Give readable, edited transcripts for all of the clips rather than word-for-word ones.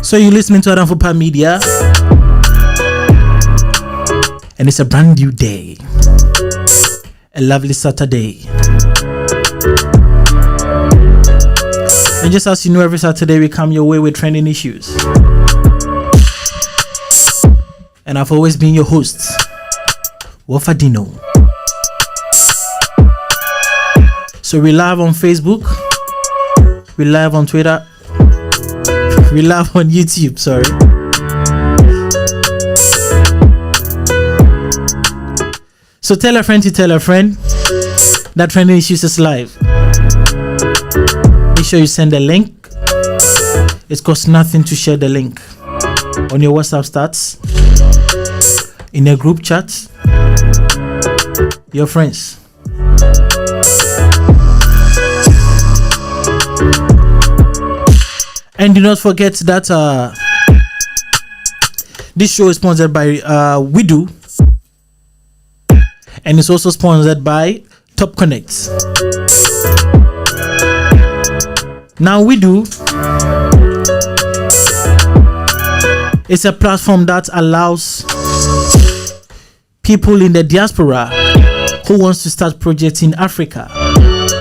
So you're listening to Adamfupa Media, and it's a brand new day, a lovely Saturday. And just as you know, every Saturday we come your way with trending issues, and I've always been your host, Wofadinho. So we live on Facebook, we live on Twitter, we live on YouTube, sorry. So tell a friend to tell a friend that Trending Issues is live. Make sure you send a link. It costs nothing to share the link on your WhatsApp stats, in a group chat, your friends. And do not forget that this show is sponsored by WeDo, and it's also sponsored by Top Connect. Now WeDo is a platform that allows people in the diaspora who wants to start projects in Africa.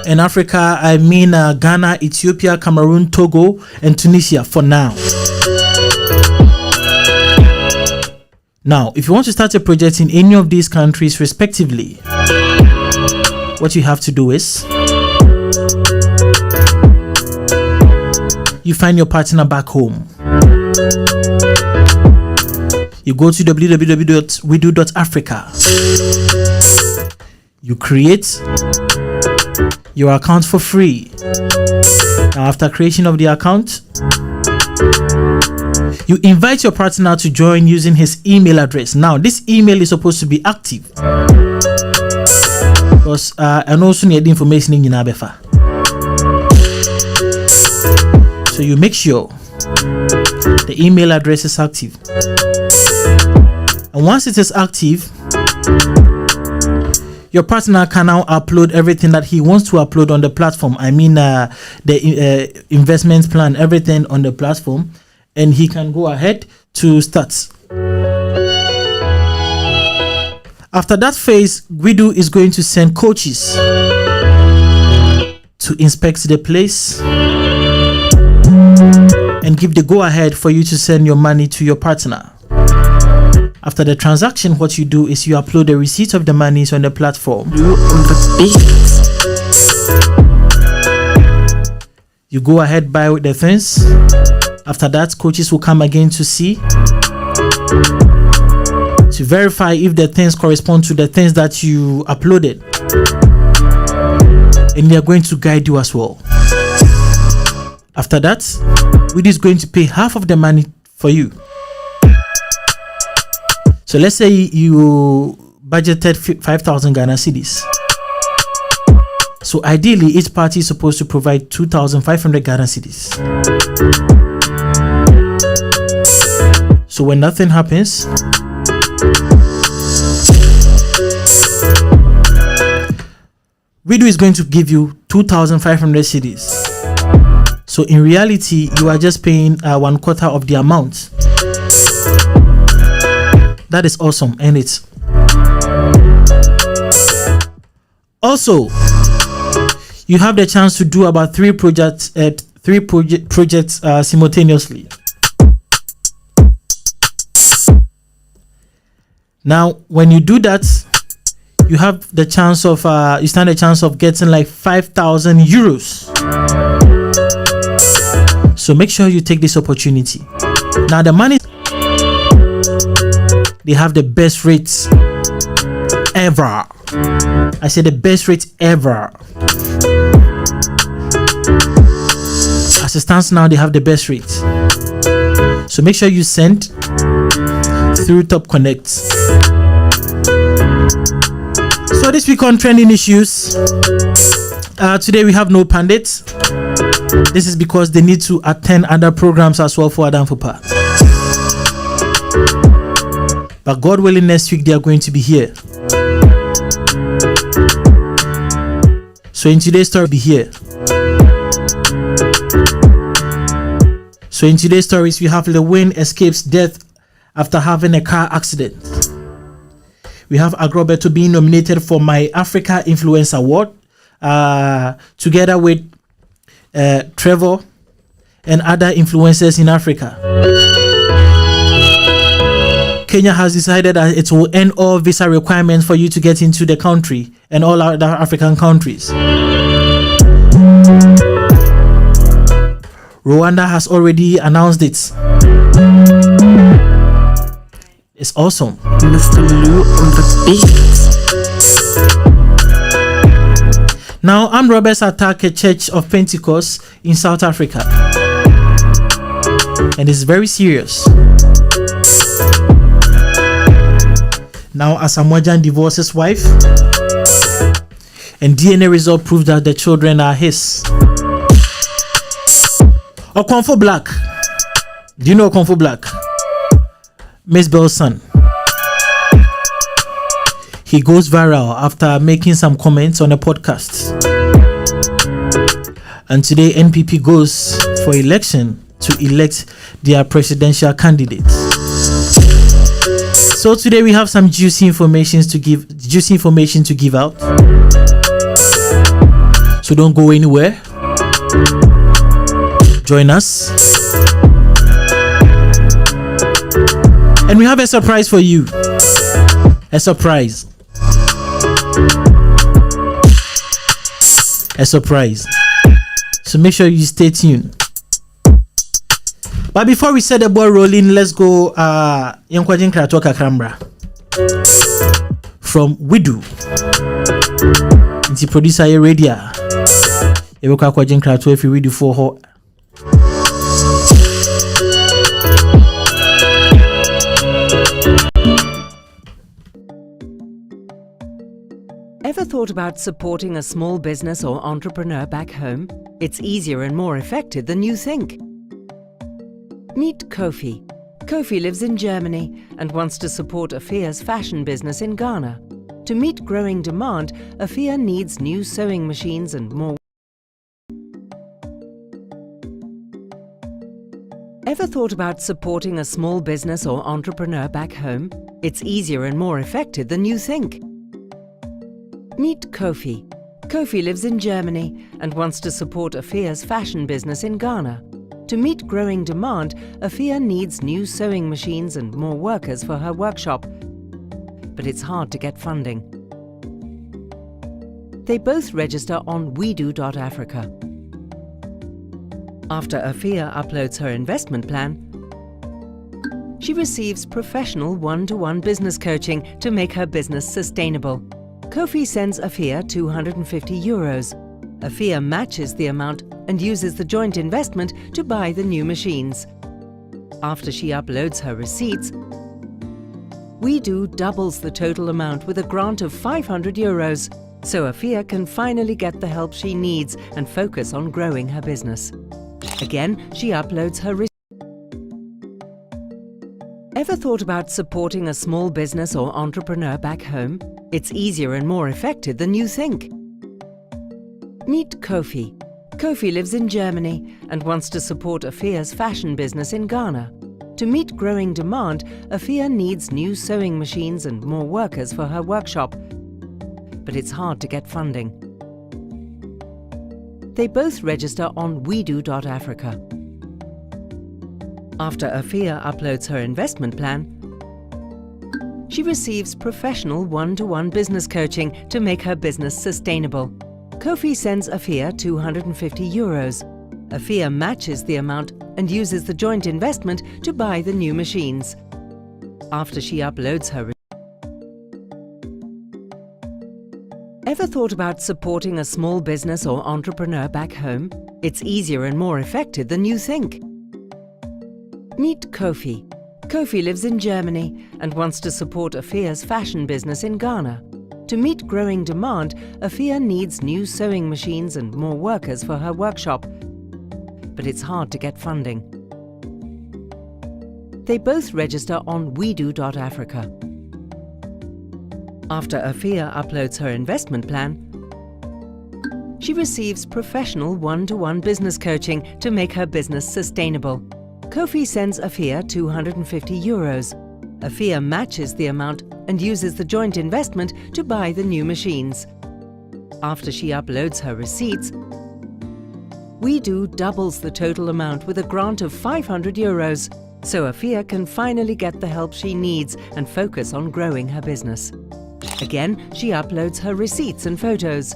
In Africa, I mean Ghana, Ethiopia, Cameroon, Togo, and Tunisia for now. Now, if you want to start a project in any of these countries respectively, what you have to do is you find your partner back home. You go to www.wedo.africa. You create your account for free. Now, after creation of the account, you invite your partner to join using his email address. Now, this email is supposed to be active because and also need the information in Yinabefa. So you make sure the email address is active. And once it is active, your partner can now upload everything that he wants to upload on the platform. I mean, the investment plan, everything on the platform, and he can go ahead to start. After that phase, WeDo is going to send coaches to inspect the place and give the go ahead for you to send your money to your partner. After the transaction, what you do is you upload the receipt of the monies on the platform. You go ahead, buy the things. After that, coaches will come again to see, to verify if the things correspond to the things that you uploaded. And they are going to guide you as well. After that, WeDo is going to pay half of the money for you. So let's say you budgeted 5,000 Ghana cedis. So ideally, each party is supposed to provide 2,500 Ghana cedis. So when nothing happens, WeDo is going to give you 2,500 cedis. So in reality, you are just paying 1/4 of the amount. That is awesome, and it's also you have the chance to do about three projects simultaneously. Now, when you do that, you have the chance of you stand a chance of getting like 5,000 euros. So make sure you take this opportunity. Now the money, they have the best rates ever. I say the best rates ever. As it stands now, they have the best rates. So make sure you send through Top Connect. So this week on Trending Issues, today we have no pundits. This is because they need to attend other programs as well for Adamfupa. But God willing, next week they are going to be here. So in today's story, be here. So in today's stories, we have Lewin escapes death after having a car accident. We have Agrobeto being nominated for My Africa Influence Award, together with Trevor and other influencers in Africa. Kenya has decided that it will end all visa requirements for you to get into the country and all other African countries. Rwanda has already announced it. It's awesome. Mr. Lou on the beat. Now, armed robbers attack a church of Pentecost in South Africa. And it's very serious. Now, Asamoah Gyan divorced his wife. And DNA result proved that the children are his. Okonfo Black. Do you know Okonfo Black? Miss Bell's son. He goes viral after making some comments on a podcast. And today NPP goes for election to elect their presidential candidate. So today we have some juicy information to give out. So don't go anywhere. Join us. And we have a surprise for you. A surprise. A surprise. So make sure you stay tuned. But before we set the ball rolling, let's go Yankwajin Kratoka Kramra from Widu. It's the producer radio. Ewoka Kwajin Krato if you read for her. Ever thought about supporting a small business or entrepreneur back home? It's easier and more effective than you think. Meet Kofi. Kofi lives in Germany and wants to support Afia's fashion business in Ghana. To meet growing demand, Afia needs new sewing machines and more. Ever thought about supporting a small business or entrepreneur back home? It's easier and more effective than you think. Meet Kofi. Kofi lives in Germany and wants to support Afia's fashion business in Ghana. To meet growing demand, Afia needs new sewing machines and more workers for her workshop. But it's hard to get funding. They both register on wedo.africa. After Afia uploads her investment plan, she receives professional one-to-one business coaching to make her business sustainable. Kofi sends Afia €250. Afia matches the amount and uses the joint investment to buy the new machines. After she uploads her receipts, WeDo doubles the total amount with a grant of €500, so Afia can finally get the help she needs and focus on growing her business. Again, she uploads her receipts. Ever thought about supporting a small business or entrepreneur back home? It's easier and more effective than you think. Meet Kofi. Kofi lives in Germany and wants to support Afia's fashion business in Ghana. To meet growing demand, Afia needs new sewing machines and more workers for her workshop. But it's hard to get funding. They both register on wedo.africa. After Afia uploads her investment plan, she receives professional one-to-one business coaching to make her business sustainable. Kofi sends Afia €250. Afia matches the amount and uses the joint investment to buy the new machines. After she uploads her. Ever thought about supporting a small business or entrepreneur back home? It's easier and more effective than you think. Meet Kofi. Kofi lives in Germany and wants to support Afia's fashion business in Ghana. To meet growing demand, Afia needs new sewing machines and more workers for her workshop. But it's hard to get funding. They both register on wedo.africa. After Afia uploads her investment plan, she receives professional one-to-one business coaching to make her business sustainable. Kofi sends Afia €250. Afia matches the amount and uses the joint investment to buy the new machines. After she uploads her receipts, WeDo doubles the total amount with a grant of €500, so Afia can finally get the help she needs and focus on growing her business. Again, she uploads her receipts and photos.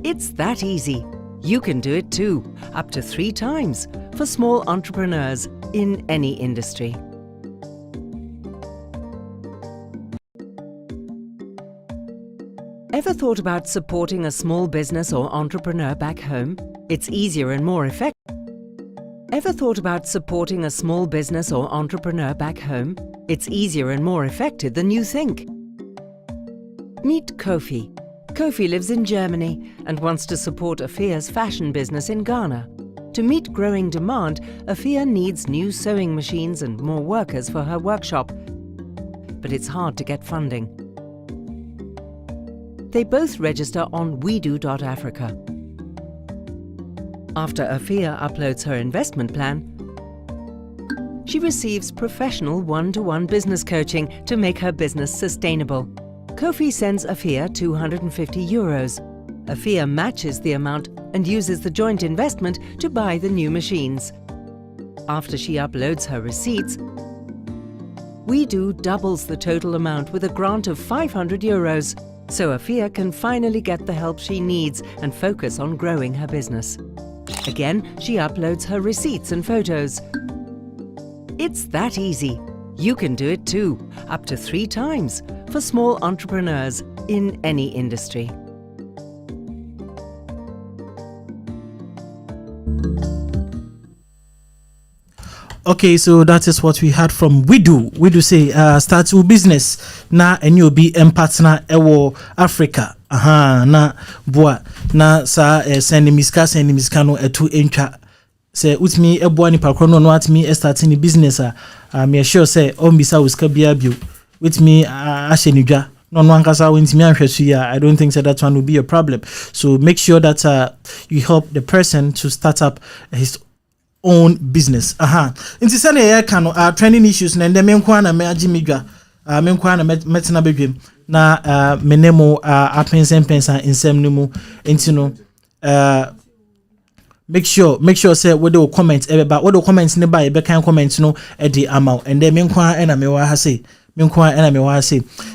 It's that easy. You can do it too, up to 3 times, for small entrepreneurs in any industry. Ever thought about supporting a small business or entrepreneur back home? It's easier and more effective. Ever thought about supporting a small business or entrepreneur back home? It's easier and more effective than you think. Meet Kofi. Kofi lives in Germany and wants to support Afia's fashion business in Ghana. To meet growing demand, Afia needs new sewing machines and more workers for her workshop. But it's hard to get funding. They both register on WeDo.Africa. After Afia uploads her investment plan, she receives professional one-to-one business coaching to make her business sustainable. Kofi sends Afia €250. Afia matches the amount and uses the joint investment to buy the new machines. After she uploads her receipts, WeDo doubles the total amount with a grant of €500, so Afia can finally get the help she needs and focus on growing her business. Again, she uploads her receipts and photos. It's that easy. You can do it too, up to 3 times, for small entrepreneurs in any industry. Okay, so that is what we had from WeDo. WeDo say start your business na and you'll be partner ewo Africa. Na boa na sa send miska no etu entwa. Say utmi eboa ni pakro no atmi starting business me sure say o mbisa uska bia bio with me ahyenidwa no ankasa wentimi anhwesu ya. I don't think that one will be a problem. So make sure that you help the person to start up his own business. Inti sene ye kan trending issues na ndem enko na me agimidwa me enko na metina bedwem na menemo apensen insem no mu enti no make sure say what they comment about what the comments ne ba e be kan comment no e di amount and then me enko na me wa ha say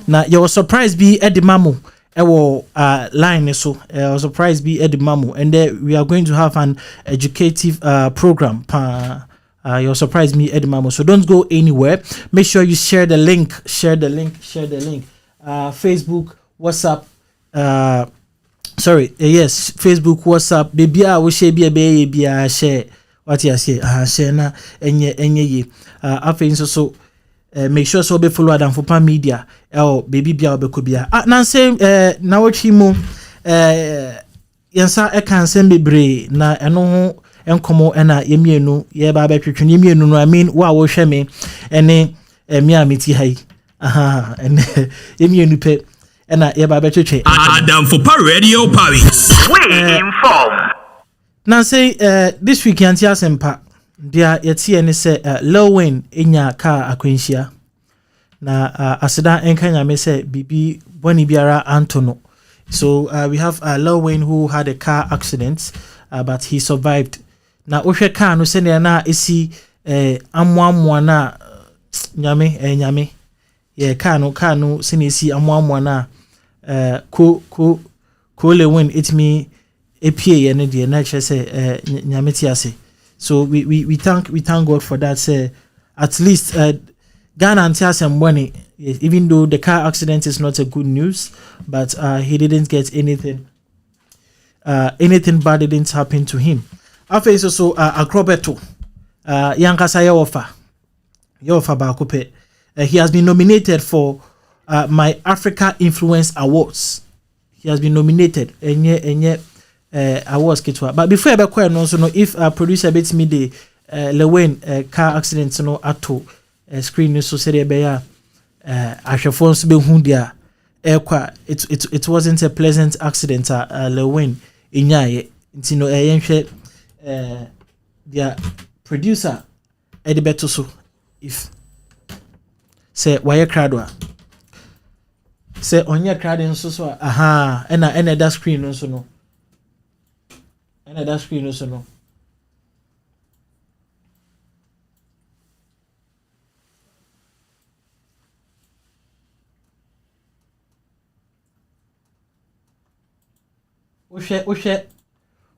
na you surprise be e di mamu ewo line so surprise be at the mamu and then we are going to have an educative program you'll surprise me at the mamu, so don't go anywhere. Make sure you share the link Facebook, WhatsApp, Facebook, WhatsApp, baby I will share be share what you say share na enye after so make sure so be follow them for media baby bia be kobia na say na watchi mu yansa e kan say bebre na eno ho enkomo na yemienu ye ba be twetwe yemienu no I mean wa wo hwe me ene mi amiti hai ene yemienu pe na ye ba be twetwe Adam for Radio Paris we inform na say this week yanti asempa dia yeti ene say low win enya car akwenhia na asida enkanya me say bibi boni biara antono. So we have Low Wayne who had a car accident but he survived. Na ohwe car no se na esi amwamwa na nyame ye car no se na esi amwamwa na ko le win it me epie ye ne de na che say nyame ti ase. So we thank God for that. Say at least Ghana and money, even though the car accident is not a good news, but he didn't get anything. Anything bad didn't happen to him. After is also Akrobeto, Yankasa Yofa Bakupe. He has been nominated for my Africa Influence Awards. He has been nominated and yet awards kitwa. But before I be also know if producer bets me the Lewin car accident no ato screen so say be ya ahwefo be hu dia it wasn't a pleasant accident Lewin inyaye ntino yenhwe their producer edi beto so if say wire crowd say onye crowd nso so aha ena that screen nso no that screen nso no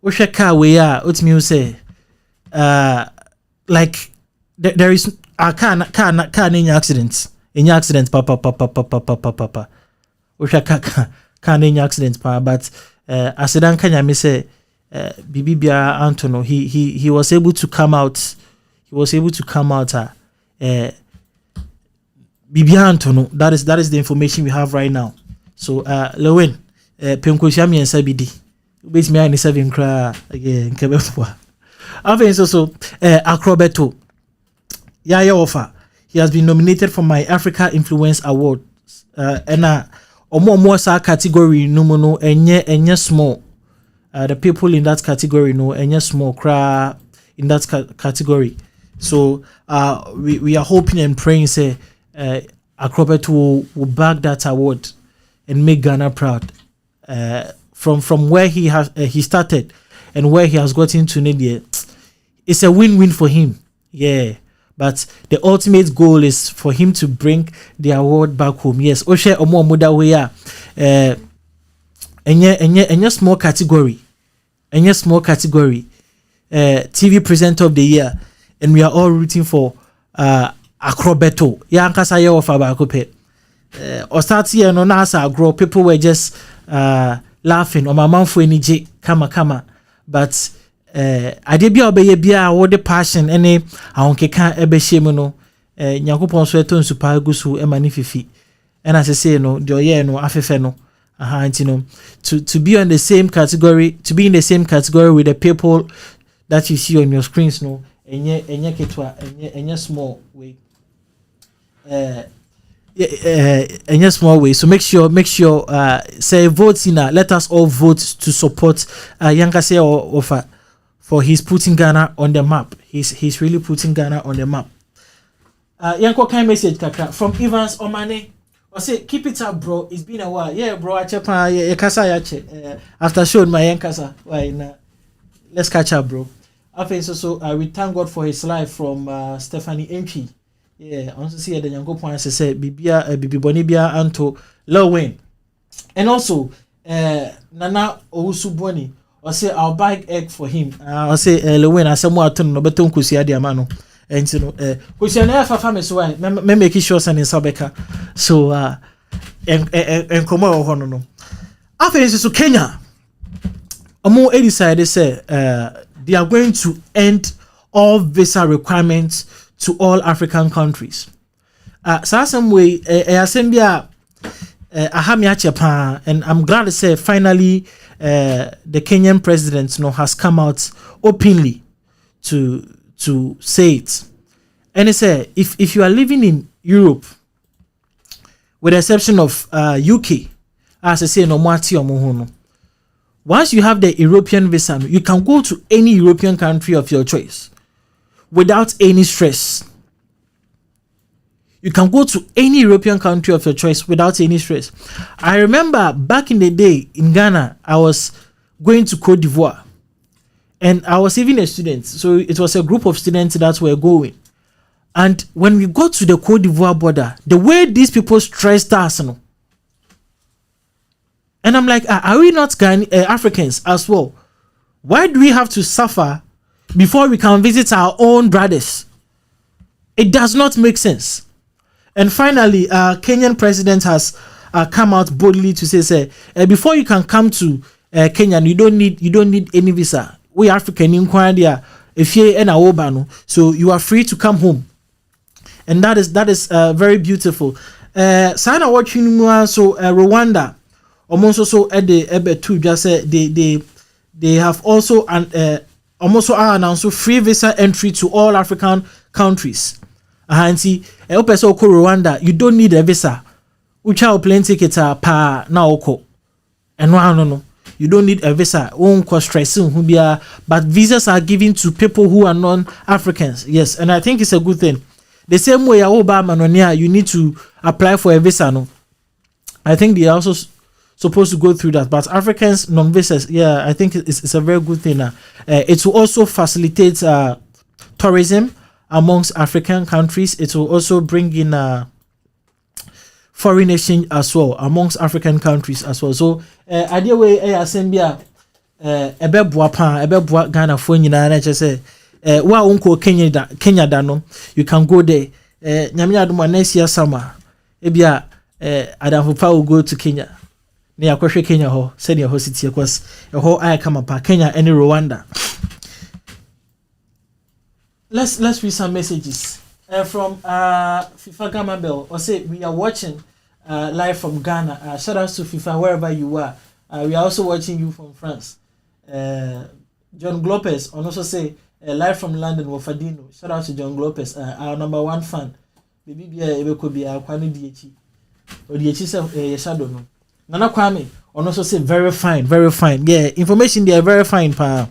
Oshe car we are utmi say like there is a car in accident papa Oshe car in accident pa but asidan kanya me say bibia Antono he was able to come out bibia Antono that is the information we have right now so Lewin penko shami ensa bidi bit me any 7 cra again kebefo aven so Akrobeto Yaya Offer he has been nominated for my Africa Influence Award and omo sa category no enye small the people in that category no enye small cra in that category so we are hoping and praying say Akrobeto will bag that award and make Ghana proud from where he started and where he has gotten to Nigeria. It's a win-win for him. Yeah. But the ultimate goal is for him to bring the award back home. Yes. Oshe omo muda we are enye small category. TV presenter of the year. And we are all rooting for Akrobeto. Ya nkasa ye ofa ba kope. Or start here no na asa grow people were just laughing or my mouth for any j kama but I did be obey bia what the passion any aonkeka ebe shame no Nyankopon so eton super gusu e manififi and as I say no the oye no afefe no no to be on the same category to be in the same category with the people that you see on your screens no enye ketwa enye small way in a small way. So make sure say vote in let us all vote to support Yankase Offer for his putting Ghana on the map. He's really putting Ghana on the map. Yanko kind message kaka from Evans Omane. I say keep it up, bro. It's been a while. Yeah, bro. Achepa yakasa yache. After showing my yankasa, why na? Let's catch up, bro. After so we thank God for his life from Stephanie Enchi. Yeah, I want to see the Yango point say Bibia Bibibonibia Anto Lowin. And also Nana Owusuboni or say I'll buy egg for him. I'll say Lowin Asamoah Gyan no beton kusia diamano. And you know kusia na fa family so me make sure san in Sabeka. So en komo ho no. After so Kenya omo decided say they are going to end all visa requirements to all African countries. Some way, Assembia and I'm glad to say finally the Kenyan president has come out openly to say it. And he said, if you are living in Europe, with the exception of UK, as I say, no matter once you have the European visa, you can go to any European country of your choice without any stress. You can go to any European country of your choice without any stress. I remember back in the day in Ghana, I was going to Cote d'Ivoire. And I was even a student. So it was a group of students that were going. And when we got to the Cote d'Ivoire border, the way these people stressed us, and I'm like, are we not Africans as well? Why do we have to suffer before we can visit our own brothers? It does not make sense. And finally, Kenyan president has come out boldly to say, before you can come to Kenya, you don't need any visa. We African inquiry if you in Obano, so you are free to come home, and that is very beautiful. Sana watching so Rwanda, almost also at the Ebe2 just said they have also almost announced free visa entry to all African countries. And see, so Rwanda, you don't need a visa. Which are plane tickets are pa na oko. And no. you don't need a visa. But visas are given to people who are non-Africans. Yes, and I think it's a good thing. The same way you need to apply for a visa. No, I think they are also supposed to go through that. But Africans non-visas, yeah, I think it's a very good thing. It will also facilitate tourism amongst African countries. It will also bring in foreign exchange as well amongst African countries as well. So idea way asembia ebeboa Ghana for nyina na say wa unko Kenya da no, you can go there. Nyame adoma next year summer ebia Adam Fupa will go to Kenya. Ne akwhwe Kenya ho said your city because ho I come up Kenya and Rwanda. Let's read some messages from FIFA Gamma Bell. Or say we are watching live from Ghana. Shout out to FIFA wherever you are. We are also watching you from France. John Glopez also say live from London, Wofadinho. Shout out to John Glopez, our number one fan. Baby could be our Kwani DH or DH shadow no. Nana Kwame also say very fine, very fine. Yeah, information there very fine pa.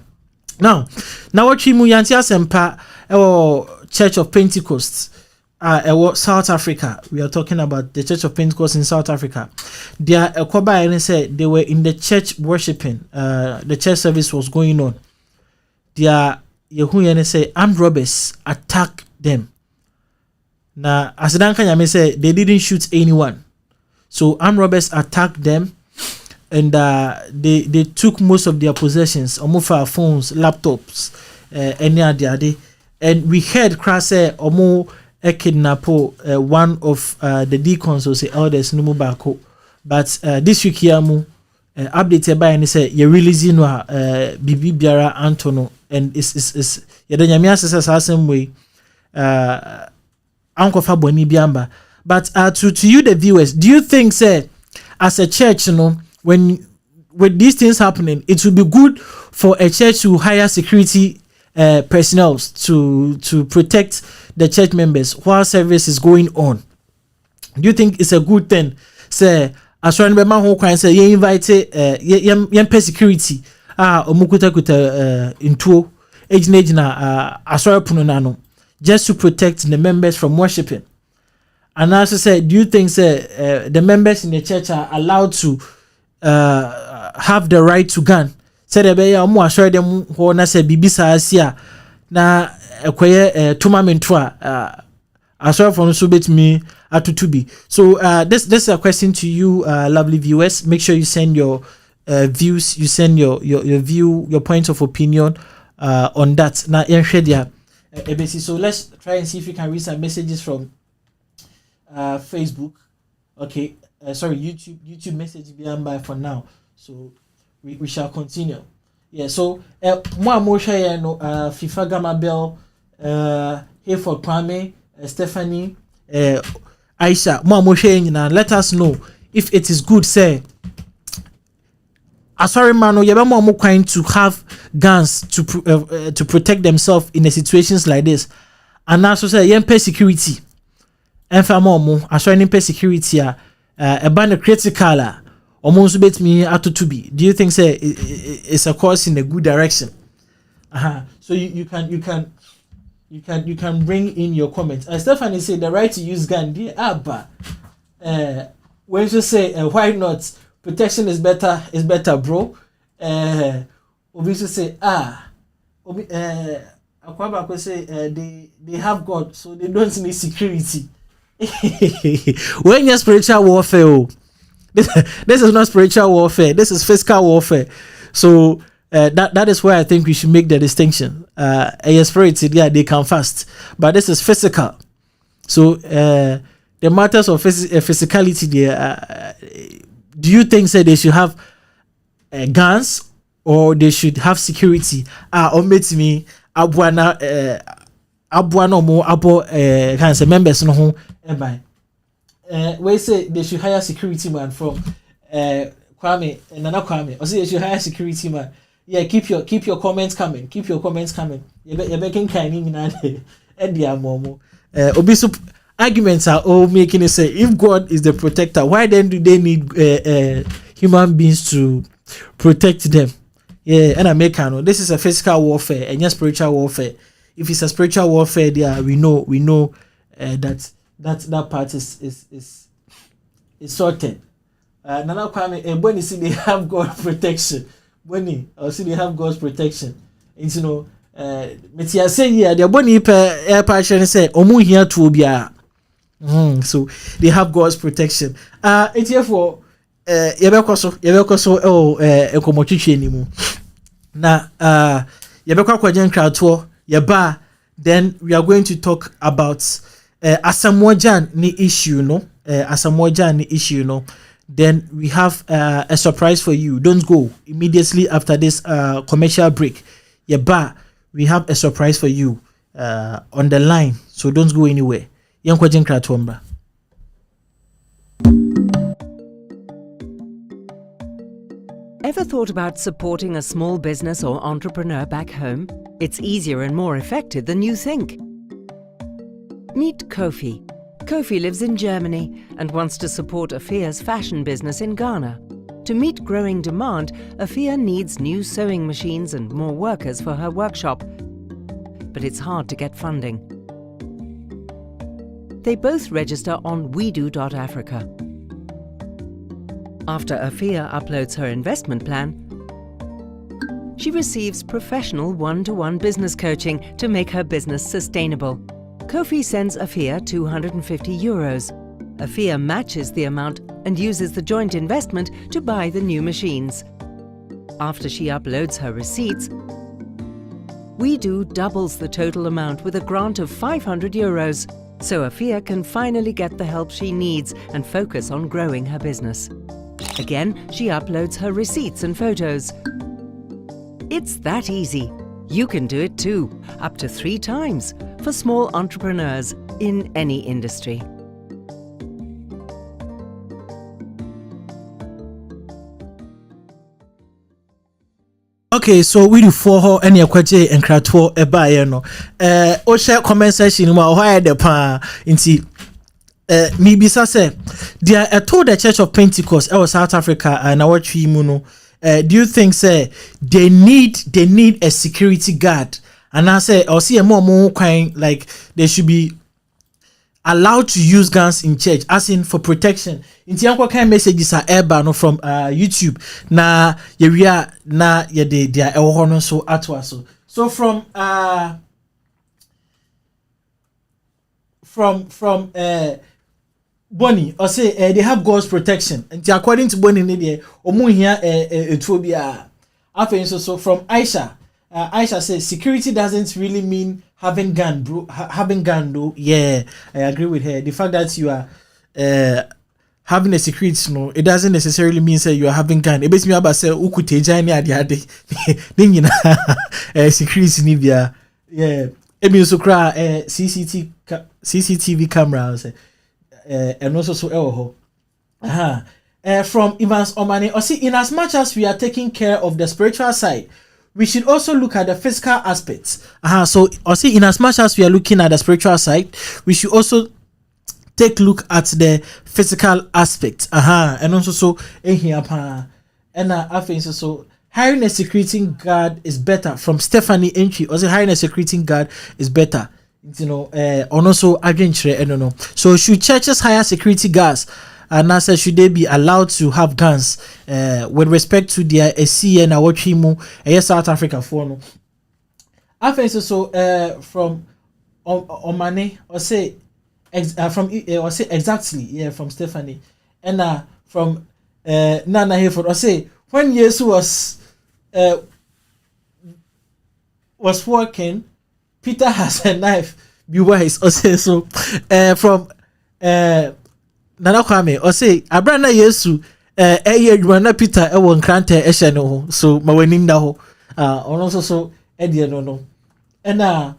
Now what we muyantia sempa Church of Pentecost South Africa. We are talking about the Church of Pentecost in South Africa. Their Koba said they were in the church worshiping. The church service was going on. Their Yehuyane say armed robbers attacked them. Now as Kanyame said they didn't shoot anyone. So armed robbers attacked them and they took most of their possessions, almost phones, laptops, any other. And we heard Krase Omo kidnapo one of the deacons or say elders no bako. But this week here updated by and say you releasing Bibi Biara Antono and is Yadanyamia says the same way Uncle Faboni Biamba. But to you the viewers, do you think say as a church, when with these things happening, it would be good for a church to hire security personnel to protect the church members while service is going on? Do you think it's a good thing? Say, as one member who can say you invite young security omukuta kuta into ejina asora punonano just to protect the members from worshiping. And as I said, do you think the members in the church are allowed to have the right to gun? Say the be ya mo asore dem ho na say bibisa asia na ekoye tournament asore for so betimi atutubi. So this is a question to you lovely viewers. Make sure you send your views, you send your view, your points of opinion on that. Na yenhwedia ebesi. So let's try and see if we can read some messages from Facebook. Okay, sorry, YouTube message beyond by for now. So we shall continue. Yeah, so more share no FIFA Gamma Bell, Hayford Kwame, Stephanie, Aisha, more share now. Let us know if it is good, say sorry man, you more kind to have guns to protect themselves in the situations like this. And also say yempe security. And for more, assuring security a band critical almost bet me out to be. Do you think say it's a course in a good direction? So you can bring in your comments. Stephanie said the right to use gun. But when you say why not? Protection is better, bro. Obviously say Akwaba could say they have God, so they don't need security. When you're spiritual warfare, this is not spiritual warfare. This is physical warfare. So that is where I think we should make the distinction. Spirit, yeah, they can fast, but this is physical. So the matters of physicality there. Do you think say they should have guns or they should have security? Or meet me abuana mo abo can say members no ho by. We say they should hire security man from Kwame and Nana Kwame. Or say they should hire security man. Yeah, keep your comments coming. Keep your comments coming. You making kind in and the momo. Obisu arguments are all making it say if God is the protector, why then do they need human beings to protect them. Yeah, and I make this is a physical warfare and yes, spiritual warfare. If it's a spiritual warfare, there we know that part is sorted. Nana Kwame and when you see they have God's protection, when or see they have God's protection, and you know, Metia say here the boni air passion say omu here to be so they have God's protection. It's here for yɛbɛkɔ so nkɔmmɔtwitwi animu na yɛbɛkɔ akɔgye nkratoɔ yɛba then we are going to talk about Asamoah Gyan ni issue no Asamoah Gyan ni issue no. Then we have a surprise for you. Don't go immediately after this commercial break. Yɛba we have a surprise for you on the line, so don't go anywhere. Yɛnkɔgye nkratoɔ mbra. Ever thought about supporting a small business or entrepreneur back home? It's easier and more effective than you think. Meet Kofi. Kofi lives in Germany and wants to support Afia's fashion business in Ghana. To meet growing demand, Afia needs new sewing machines and more workers for her workshop. But it's hard to get funding. They both register on wedo.africa. After Afia uploads her investment plan, she receives professional one-to-one business coaching to make her business sustainable. Kofi sends Afia €250. Afia matches the amount and uses the joint investment to buy the new machines. After she uploads her receipts, WeDo doubles the total amount with a grant of €500, so Afia can finally get the help she needs and focus on growing her business. Again, she uploads her receipts and photos. It's that easy. You can do it too, up to 3 times, for small entrepreneurs in any industry. Okay, so we do for her any akwaje enkrato eba no. O share comment section ma o ha de pa nti Mibisa say they are told the Church of Pentecost South Africa and our no. Do you think say they need a security guard? And I say or see a more kind like they should be allowed to use guns in church as in for protection. In the kind messages are airborne from YouTube na yeria na ye they are so atwa so from Bonnie or say they have God's protection and according to Bonnie there omu here etobia after so from Aisha says security doesn't really mean having gun though. Yeah, I agree with her. The fact that you are having a security no, it doesn't necessarily mean say you are having gun. It basically about say ukuteja ni ade then you know security ni bia yeah ebi so kra CCTV camera say and also so from Evans Omani or see in as much as we are taking care of the spiritual side, we should also look at the physical aspects. So or see in as much as we are looking at the spiritual side, we should also take a look at the physical aspect. And also so and I think so hiring a security guard is better. From Stephanie Entry, also hiring a security guard is better. You know, also against I don't know. So should churches hire security guards? And I said, should they be allowed to have guns with respect to their SCN or Chimu, South Africa for no? I think so. From Omane or say or say exactly from Stephanie and from Nana Hayford or say when Jesus was working. Peter has a knife. Be wise. Or say so. From Nana Kwame. Or say Abrana Yesu. You Peter. Won krante eshano. So maweninda ho. Also so Eddie no. And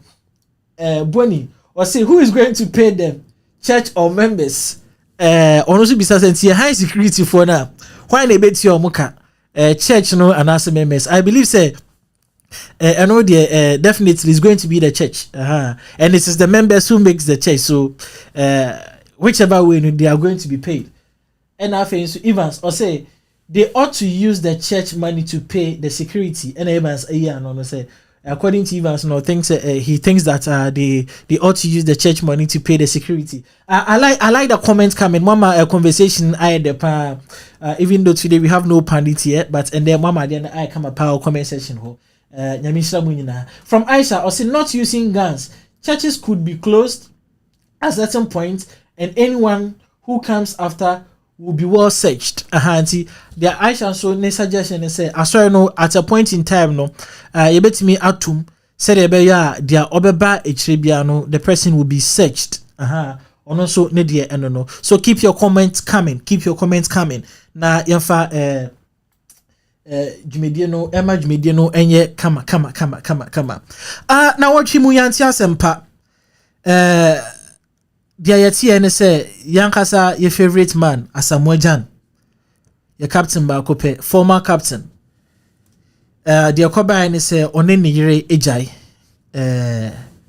Bonnie. Or say who is going to pay them? Church or members? Also be certain high security for now. Why they bet your muka? Church no and as members. I believe say. I know definitely it's going to be the church, and it is the members who makes the church. So, whichever way they are going to be paid. And I think so Evans or say they ought to use the church money to pay the security. And Evans, say, according to Evans, he thinks that they ought to use the church money to pay the security. I like the comments coming. Mama, a conversation I had the even though today we have no pandit yet, but and then Mama then I come a power comment section ho. From Aisha, also not using guns. Churches could be closed at certain point, and anyone who comes after will be well searched. The Aisha so ne suggestion is say, sorry no, at a point in time no, you bet me atum said their obeba echrebia the person will be searched. And also ne dear no. So keep your comments coming. Na yafa Jumediano, Emma Jumediano, enye kama. Na watchi mu yanti asempa. Dia yeti ene say yankasa your favorite man Asamoah Gyan. Your captain ba kope, former captain. Dia koba ene say one ne yire ejai.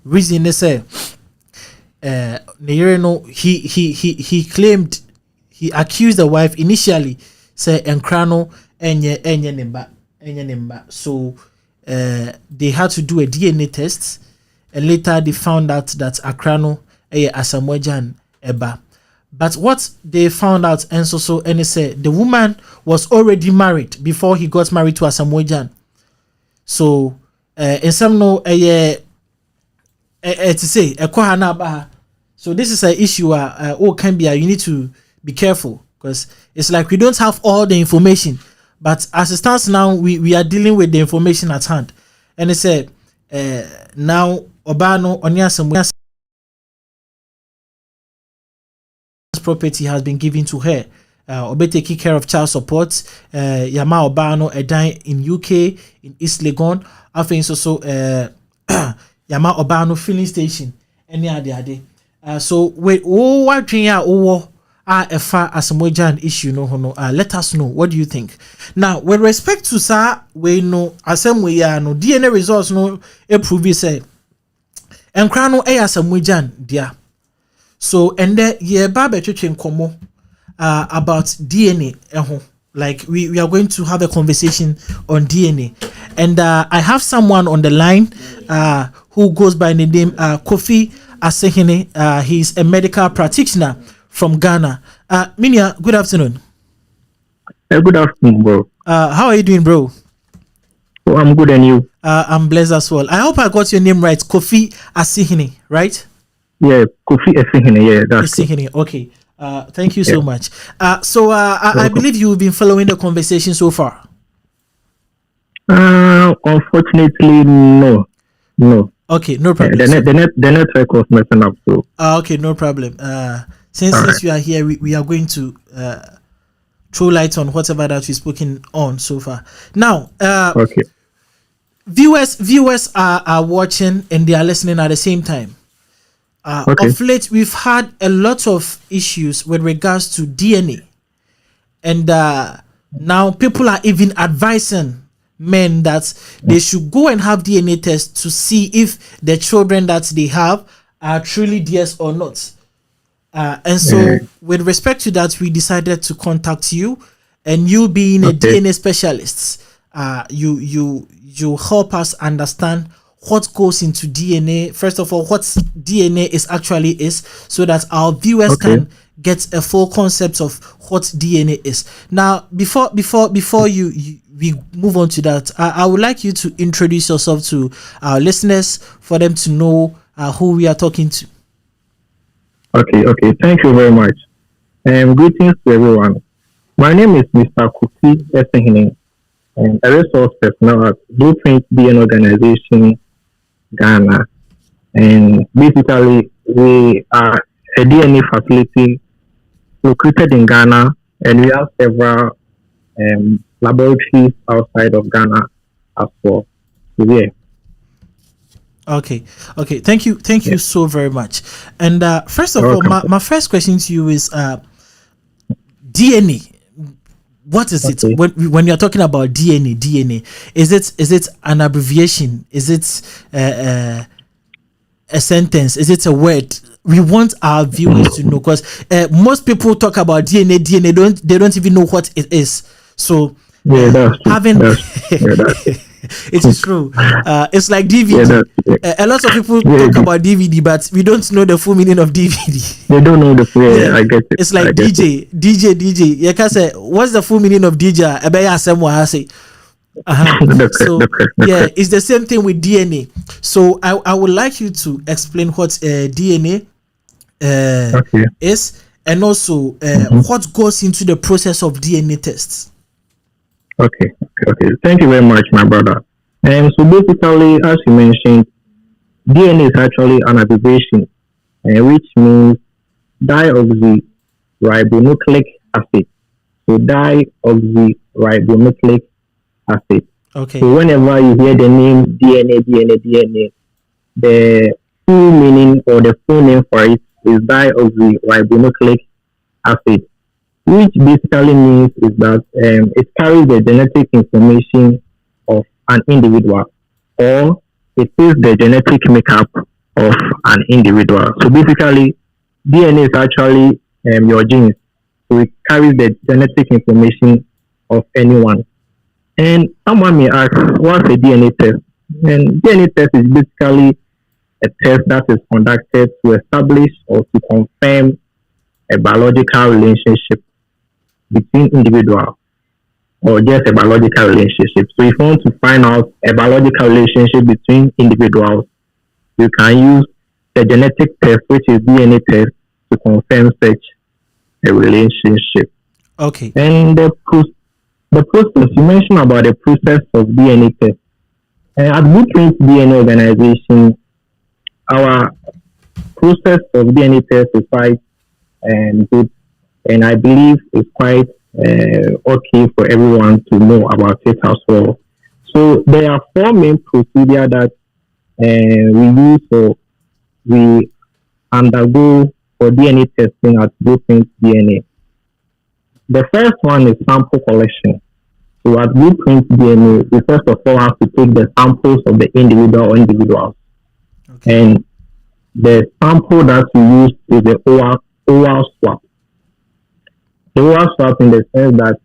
Reason ne say ne yire no he claimed, he accused the wife initially say enkrano enye nimba. So they had to do a DNA test, and later they found out that Akrano Asamoah Gyan eba. But what they found out, and and they said the woman was already married before he got married to Asamoah Gyan. So in some no to say so this is an issue can be you need to be careful, because it's like we don't have all the information, but as it stands now we are dealing with the information at hand. And they said now Obano Onyasamua's property has been given to her. Obe taking care of child support. Yama Obano a dine in UK in East Legon. I think so Yama Obano filling station. Any other. So wait, what Efa Asamoah Gyan issue no let us know, what do you think? Now with respect to sir, we know Asamoah no DNA results no prove say enkra no Asamoah Gyan dia. So and there ye ba betwetwe nkomo about DNA like we are going to have a conversation on DNA, and I have someone on the line who goes by the name Kofi Asihene. He's a medical practitioner from Ghana. Minia, good afternoon. Good afternoon, bro. How are you doing, bro? Oh, I'm good, and you? I'm blessed as well. I hope I got your name right. Kofi Asihene, right? Yeah, Kofi Asihene. Yeah, that's Asihene. Okay. Thank you so much. So I believe you've been following the conversation so far. Unfortunately, no. Okay, no problem. The network was messing up, so. Okay, no problem. Since you are here, we are going to throw light on whatever that we've spoken on so far. Now, okay. Viewers are watching and they are listening at the same time. Of late, we've had a lot of issues with regards to DNA, and now people are even advising men that they should go and have DNA tests to see if the children that they have are truly theirs or not. And so with respect to that, we decided to contact you, and you being a DNA specialist, you help us understand what goes into DNA. First of all, what DNA is, so that our viewers can get a full concept of what DNA is. Now, before we move on to that, I would like you to introduce yourself to our listeners for them to know who we are talking to. Okay. Thank you very much. Greetings to everyone. My name is Mr. Kofi Asihene, and a resource personnel at Blueprint DNA Organization, Ghana. And basically, we are a DNA facility located in Ghana, and we have several laboratories outside of Ghana as well. So, yeah. Okay. Thank you so very much. And first of all, my first question to you is DNA. What is it? When you're talking about DNA, is it an abbreviation? Is it a sentence? Is it a word? We want our viewers to know, because most people talk about DNA. They don't even know what it is. So Yeah, that's true. having That's it is true. It's like DVD. A lot of people talk about DVD, but we don't know the full meaning of DVD. They don't know the full. Yeah. I get it. It's like DJ. You can say, what's the full meaning of DJ? Asamoah Gyan. So it's the same thing with DNA. So I would like you to explain what DNA is, and also what goes into the process of DNA tests. Okay. Thank you very much, my brother. So basically, as you mentioned, DNA is actually an abbreviation, which means deoxyribonucleic acid. So deoxyribonucleic acid. Okay. So whenever you hear the name DNA, the full meaning or the full name for it is deoxyribonucleic acid, which basically means is that it carries the genetic information of an individual, or it is the genetic makeup of an individual. So basically, DNA is actually your genes. So it carries the genetic information of anyone. And someone may ask, what's a DNA test? And DNA test is basically a test that is conducted to establish or to confirm a biological relationship between individuals, or just a biological relationship. So if you want to find out a biological relationship between individuals, you can use the genetic test, which is DNA test, to confirm such a relationship. Okay. And the process, you mentioned about the process of DNA test. At Blueprint DNA organization, our process of DNA test is quite good, and I believe it's quite okay for everyone to know about it as well. So there are 4 main procedures that we use, or we undergo for DNA testing at Blueprint DNA. The first one is sample collection. So at Blueprint DNA, we first of all have to take the samples of the individual or individuals. Okay. And the sample that we use is the oral swab. The oral swab in the sense that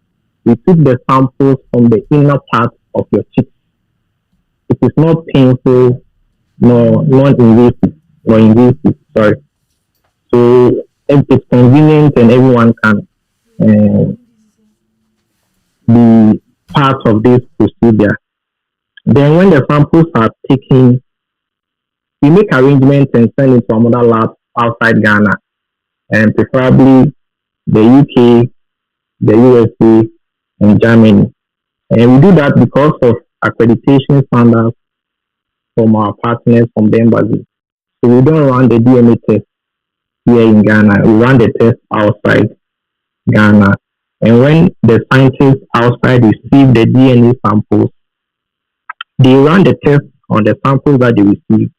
we took the samples from the inner part of your cheek. It is not painful, nor non-invasive, or invasive, sorry. So it's convenient and everyone can be part of this procedure. Then when the samples are taken, we make arrangements and send it to another lab outside Ghana, and preferably the UK, the USA, and Germany. And we do that because of accreditation standards from our partners from the embassy. So we don't run the DNA test here in Ghana. We run the test outside Ghana. And when the scientists outside receive the DNA samples, they run the test on the samples that they receive,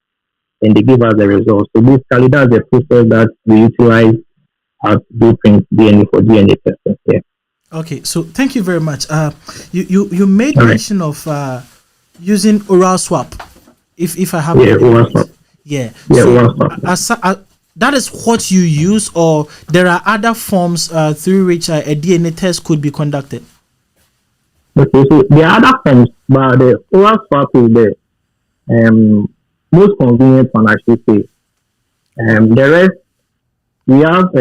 and they give us the results. So basically, that's the process that we utilize at Blueprint DNA for DNA testing. Yeah. Okay, so thank you very much. You made mention of using oral swab, if I have oral swab. Yeah. Yeah, so oral swab. That is what you use, or there are other forms through which a DNA test could be conducted? Okay, so there are other forms, but the oral swab is the most convenient one, I should say. The rest, we have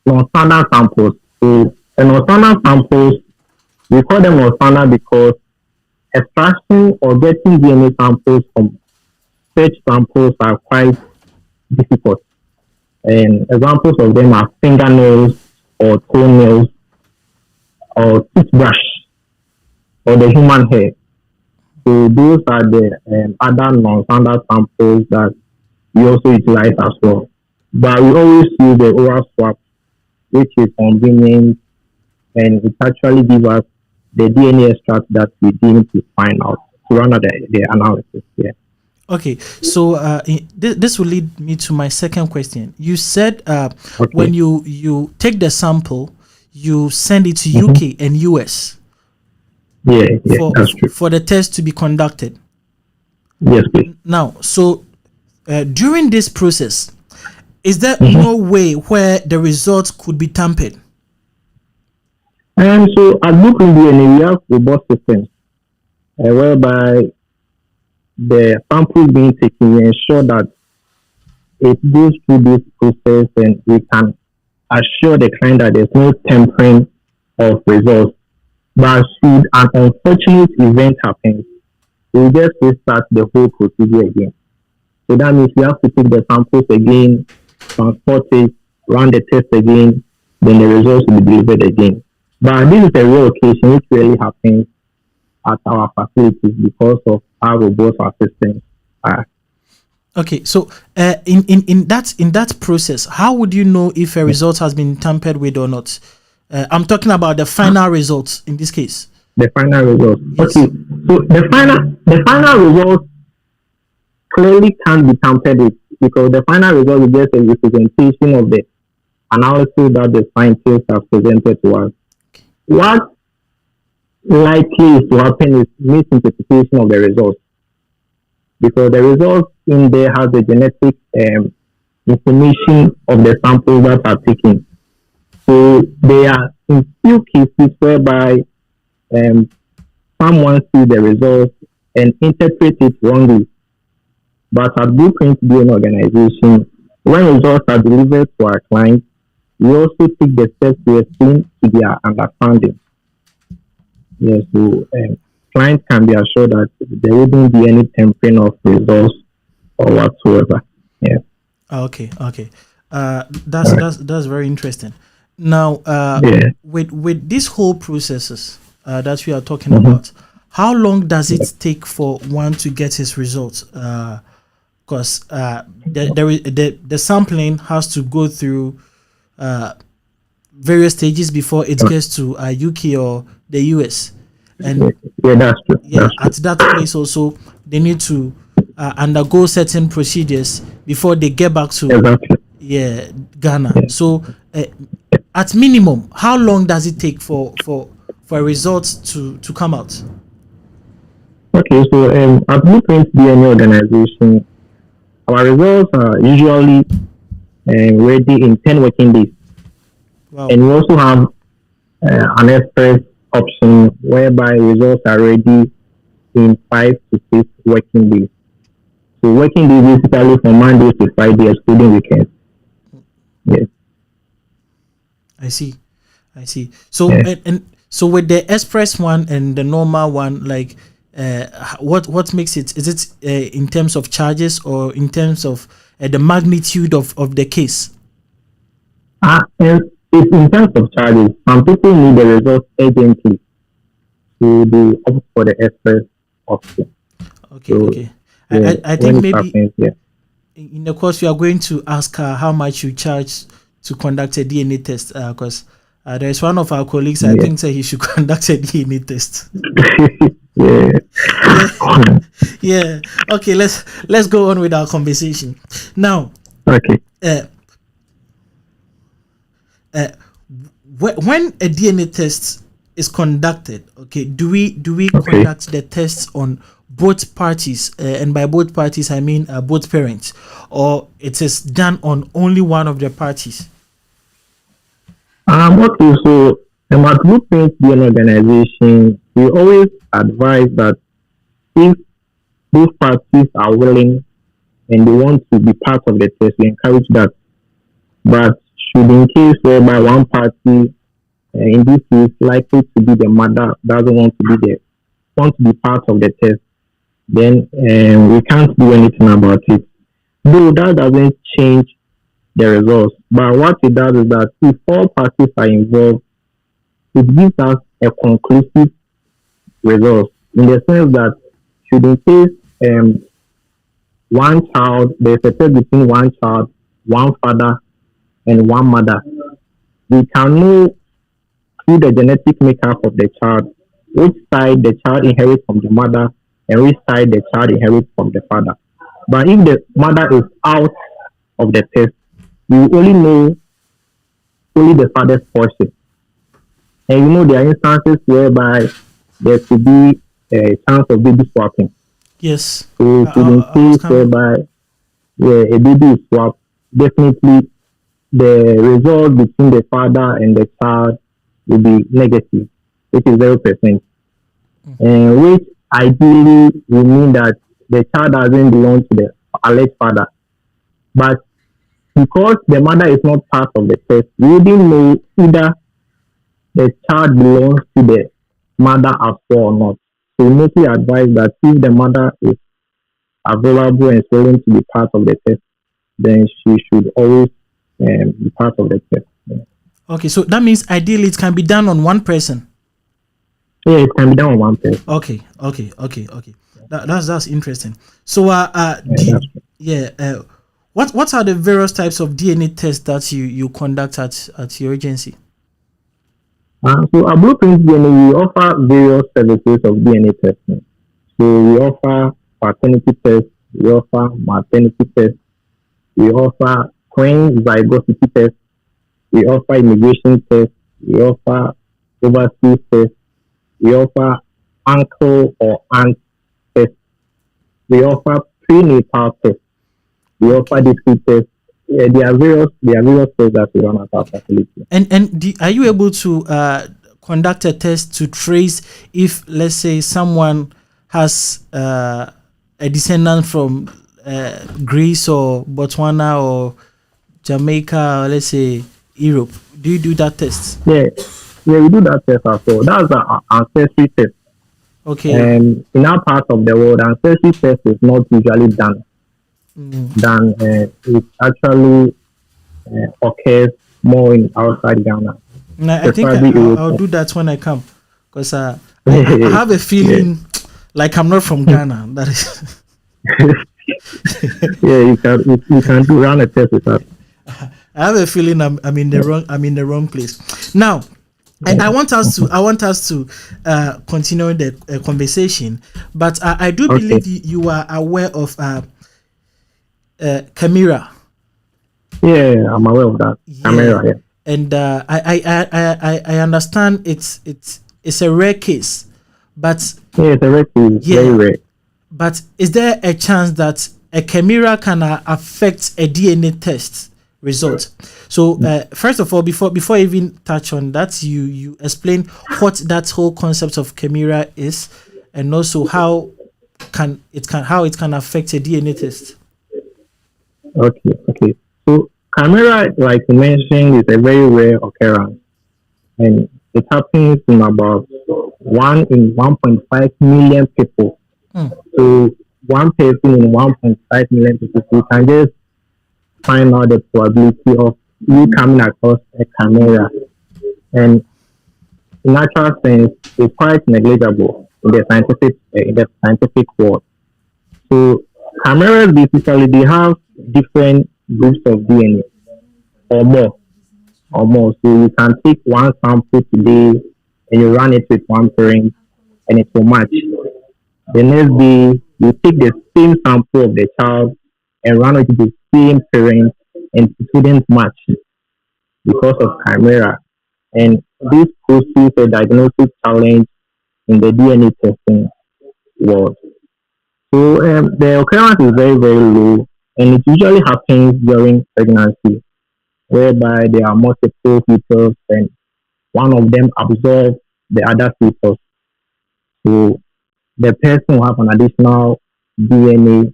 non-standard samples. So non-standard samples, we call them non-standard because extracting or getting DNA samples from such samples are quite difficult. And examples of them are fingernails or toenails or toothbrush or the human hair. So those are the other non-standard samples that we also utilize as well. But we always use the oral swab, which is convenient, and it actually gives us the DNA extract that we need to find out to run the analysis. Yeah. Okay, so this will lead me to my second question. You said when you take the sample, you send it to UK and US. Yeah, that's true. For the test to be conducted. Yes, please. Now, so during this process, is there no way where the results could be tampered? And so at Blueprint DNA, we have robust systems whereby the samples being taken, we ensure that it goes through this process and we can assure the client that there's no tampering of results. But should an unfortunate event happen, we just restart the whole procedure again. So that means we have to take the samples again, transport it, run the test again, then the results will be delivered again. But this is a rare occasion which really happens at our facilities because of how robust our systems are. Okay, so in that process, how would you know if a result has been tampered with or not? I'm talking about the final results in this case. The final results. Yes. Okay, so the final results clearly can't be tampered with because the final result is just a representation of the analysis that the scientists have presented to us. What likely is to happen is misinterpretation of the results because the results in there has the genetic information of the samples that are taken. So there are in few cases whereby someone sees the results and interprets it wrongly. But at Blueprint DNA organization, when results are delivered to our clients, we also take the steps to explain to their understanding. Yes, so clients can be assured that there wouldn't be any tampering of results or whatsoever. Yeah. Okay. That's very interesting. Now, with these whole processes that we are talking about, how long does it take for one to get his results? Because the sampling has to go through various stages before it gets to UK or the US, and that's true. At that place also they need to undergo certain procedures before they get back to Ghana. Yeah. So at minimum, how long does it take for results to come out? Okay, so at Blueprint DNA organization, our results are usually ready in 10 working days. Wow. And we also have an express option whereby results are ready in 5 to 6 working days. So working days basically from Monday to Friday, excluding weekends. Yes. I see. So and so with the express one and the normal one, like what makes it? Is it in terms of charges or in terms of the magnitude of the case? It's in terms of charges. Some people need the results urgently, so they opt for the express option. Okay. I think maybe in the course we are going to ask her how much you charge to conduct a DNA test, because there is one of our colleagues I think said he should conduct a DNA test. Yeah. Okay, let's go on with our conversation now. Okay. When a DNA test is conducted, okay, do we conduct the tests on both parties, and by both parties I mean both parents, or it is done on only one of the parties? Okay, so at Blueprint DNA organization, we always advise that if both parties are willing and they want to be part of the test, we encourage that. But should in case whereby one party, in this case likely to be the mother, doesn't want to be part of the test, then we can't do anything about it. Though that doesn't change the results. But what it does is that if all parties are involved, it gives us a conclusive result in the sense that should in case one child, there's a test between one child, one father, and one mother, we can know through the genetic makeup of the child which side the child inherits from the mother and which side the child inherits from the father. But if the mother is out of the test, we only know only the father's portion. And there are instances whereby there could be a chance of baby swapping. Yes. So in case whereby a baby is swapped, definitely the result between the father and the child will be negative, which is 0%, and which ideally will mean that the child doesn't belong to the alleged father. But because the mother is not part of the test, we didn't know either the child belongs to the mother as well or not. So we mostly advise that if the mother is available and willing to be part of the test, then she should always be part of the test. Yeah. Okay, so that means ideally it can be done on one person. Yeah, it can be done on one person. Okay. That's interesting. So what are the various types of DNA tests that you conduct at your agency? So at Blueprint DNA, we offer various services of DNA testing. So we offer paternity tests, we offer maternity tests, we offer twin zygosity tests, we offer immigration tests, we offer overseas tests, we offer uncle or aunt tests, we offer prenatal tests, we offer discrete tests. There are various tests that we run at our facility. And are you able to conduct a test to trace if, let's say, someone has a descendant from Greece or Botswana or Jamaica or, let's say, Europe? Do you do that test? Yeah, we do that test as well. That's an ancestry test. Okay. And in our part of the world, ancestry test is not usually done. It actually occurs more in outside Ghana. I think I'll do that when I come, because I have a feeling like I'm not from Ghana. That is. Yeah, you can run a test with us. I have a feeling I'm in the wrong place. Now, I want us to continue the conversation, but I do believe you are aware of Chimera. Yeah, I'm aware of that. Chimera, yeah. And I understand it's a rare case, but yeah, it's a rare case, very rare. But is there a chance that a chimera can affect a DNA test result? So first of all, before I even touch on that, you explain what that whole concept of chimera is, and also how it can affect a DNA test. Okay. So chimera, like you mentioned, is a very rare occurrence, and it happens in about 1 in 1.5 million people. So one person in 1.5 million people, you can just find out the probability of you coming across a chimera, and in natural sense, it's quite negligible in the scientific world. So chimeras basically they have different groups of DNA or more. So you can take one sample today and you run it with one parent and it will match. The next day you take the same sample of the child and run it with the same parent and it wouldn't match because of chimera. And this poses a diagnostic challenge in the DNA testing world. So the occurrence is very, very low, and it usually happens during pregnancy, whereby there are multiple fetus and one of them absorbs the other fetus. So the person will have an additional DNA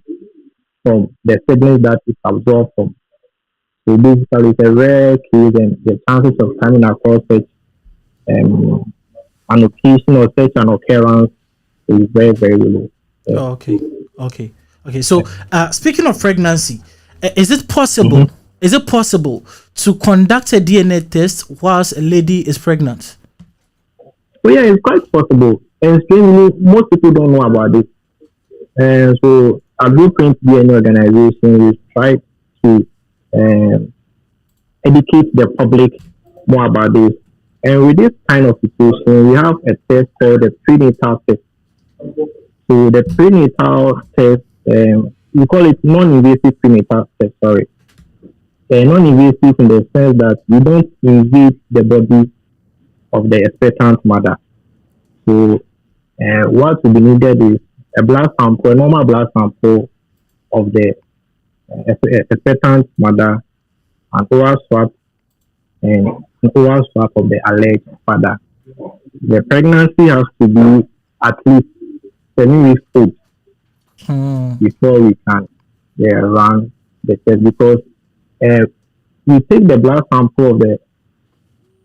from the siblings that is absorbed from. So basically, it's a rare case, and the chances of coming across such an occasion or such an occurrence is very, very low. Yeah. Okay. So, speaking of pregnancy, is it possible? Mm-hmm. Is it possible to conduct a DNA test whilst a lady is pregnant? Well, yeah, it's quite possible. And strangely, most people don't know about it. And so, at Blueprint DNA organization, we try to educate the public more about this. And with this kind of situation, we have a test called the prenatal test. So the prenatal test, we call it non-invasive prenatal test, non-invasive in the sense that you don't invade the body of the expectant mother. So what will be needed is a normal blood sample of the expectant mother, an oral swab, and oral swab of the alleged father. The pregnancy has to be at least 7 weeks old before we can run the test, because we take the blood sample of the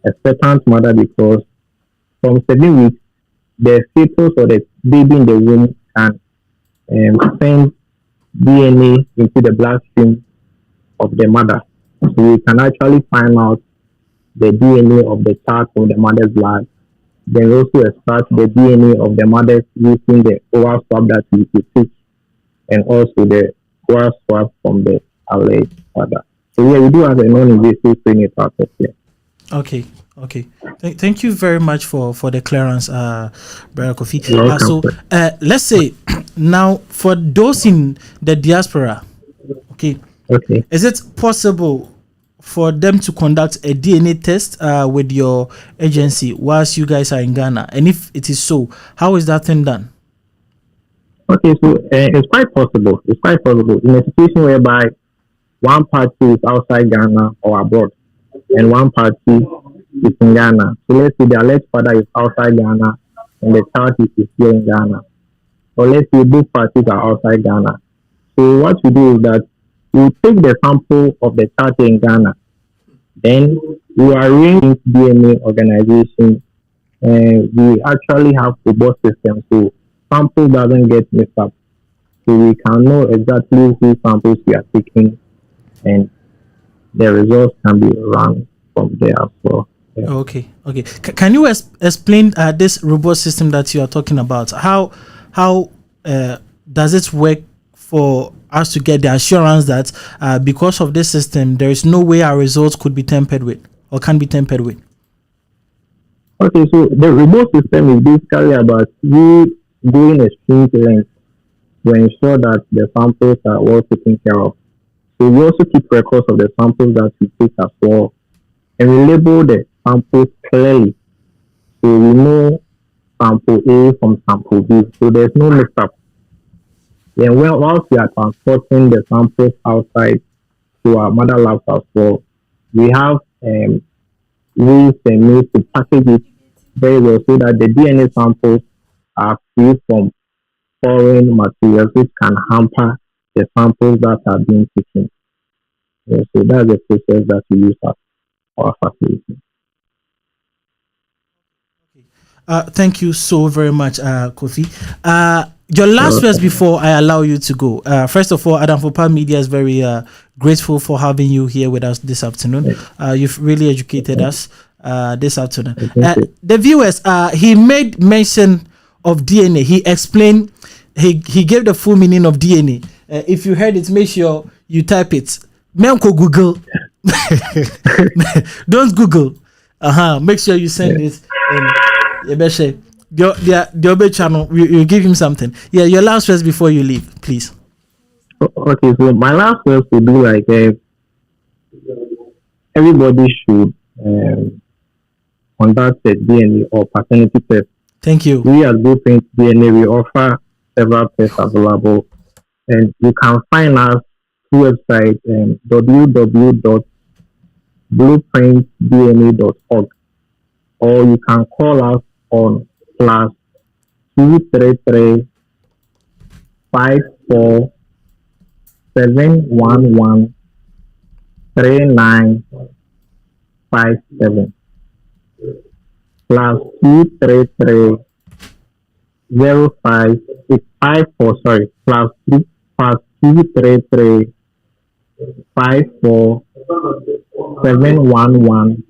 expectant mother, because from 7 weeks the fetus or the baby in the womb can send DNA into the bloodstream of the mother. So we can actually find out the DNA of the child from the mother's blood. Then also extract the DNA of the mother using the oral swab that we take, and also the oral swab from the alleged father. So yeah, we do have a non-invasive prenatal test here. Okay. Thank you very much for the clearance, Brother Kofi. Welcome, let's say now for those in the diaspora, okay, is it possible for them to conduct a DNA test with your agency whilst you guys are in Ghana? And if it is so, how is that thing done? Okay, so it's quite possible. It's quite possible in a situation whereby one party is outside Ghana or abroad, and one party is in Ghana. So let's say the alleged father is outside Ghana and the child is here in Ghana. Or let's say both parties are outside Ghana. So what we do is that we take the sample of the child in Ghana, then we arrange DNA organization, and we actually have robust systems so sample doesn't get mixed up. So we can know exactly whose samples we are taking, and the results can be run from there as well. Yeah. Okay. Can you explain this robust system that you are talking about? How does it work for us to get the assurance that because of this system, there is no way our results could be tampered with or can be tampered with? Okay, so the remote system is basically about you doing a string length to ensure that the samples are well taken care of. So we also keep records of the samples that we take as well, and we label the samples clearly, so we know sample A from sample B, so there's no mix up. Then whilst we are transporting the samples outside to our mother labs as well, we have ways and means to package it very well so that the DNA samples are free from foreign materials which can hamper the samples that are being taken. Yeah, so that's the process that we use at our facility. Thank you so very much, Kofi. Your last words before I allow you to go. First of all, Adam Fopa Media is very grateful for having you here with us this afternoon. You've really educated us this afternoon. The viewers, he made mention of DNA. He explained, he gave the full meaning of DNA. If you heard it, make sure you type it. Google. Don't Google. Make sure you send it. The other channel, you give him something. Yeah, your last words before you leave, please. Okay, so my last words would be like everybody should conduct a DNA or paternity test. Thank you. We at Blueprint DNA, we offer several tests available, and you can find us through website www.blueprintdna.org, or you can call us on +233 54 711 3957 +233 05 54 sorry +233 54 711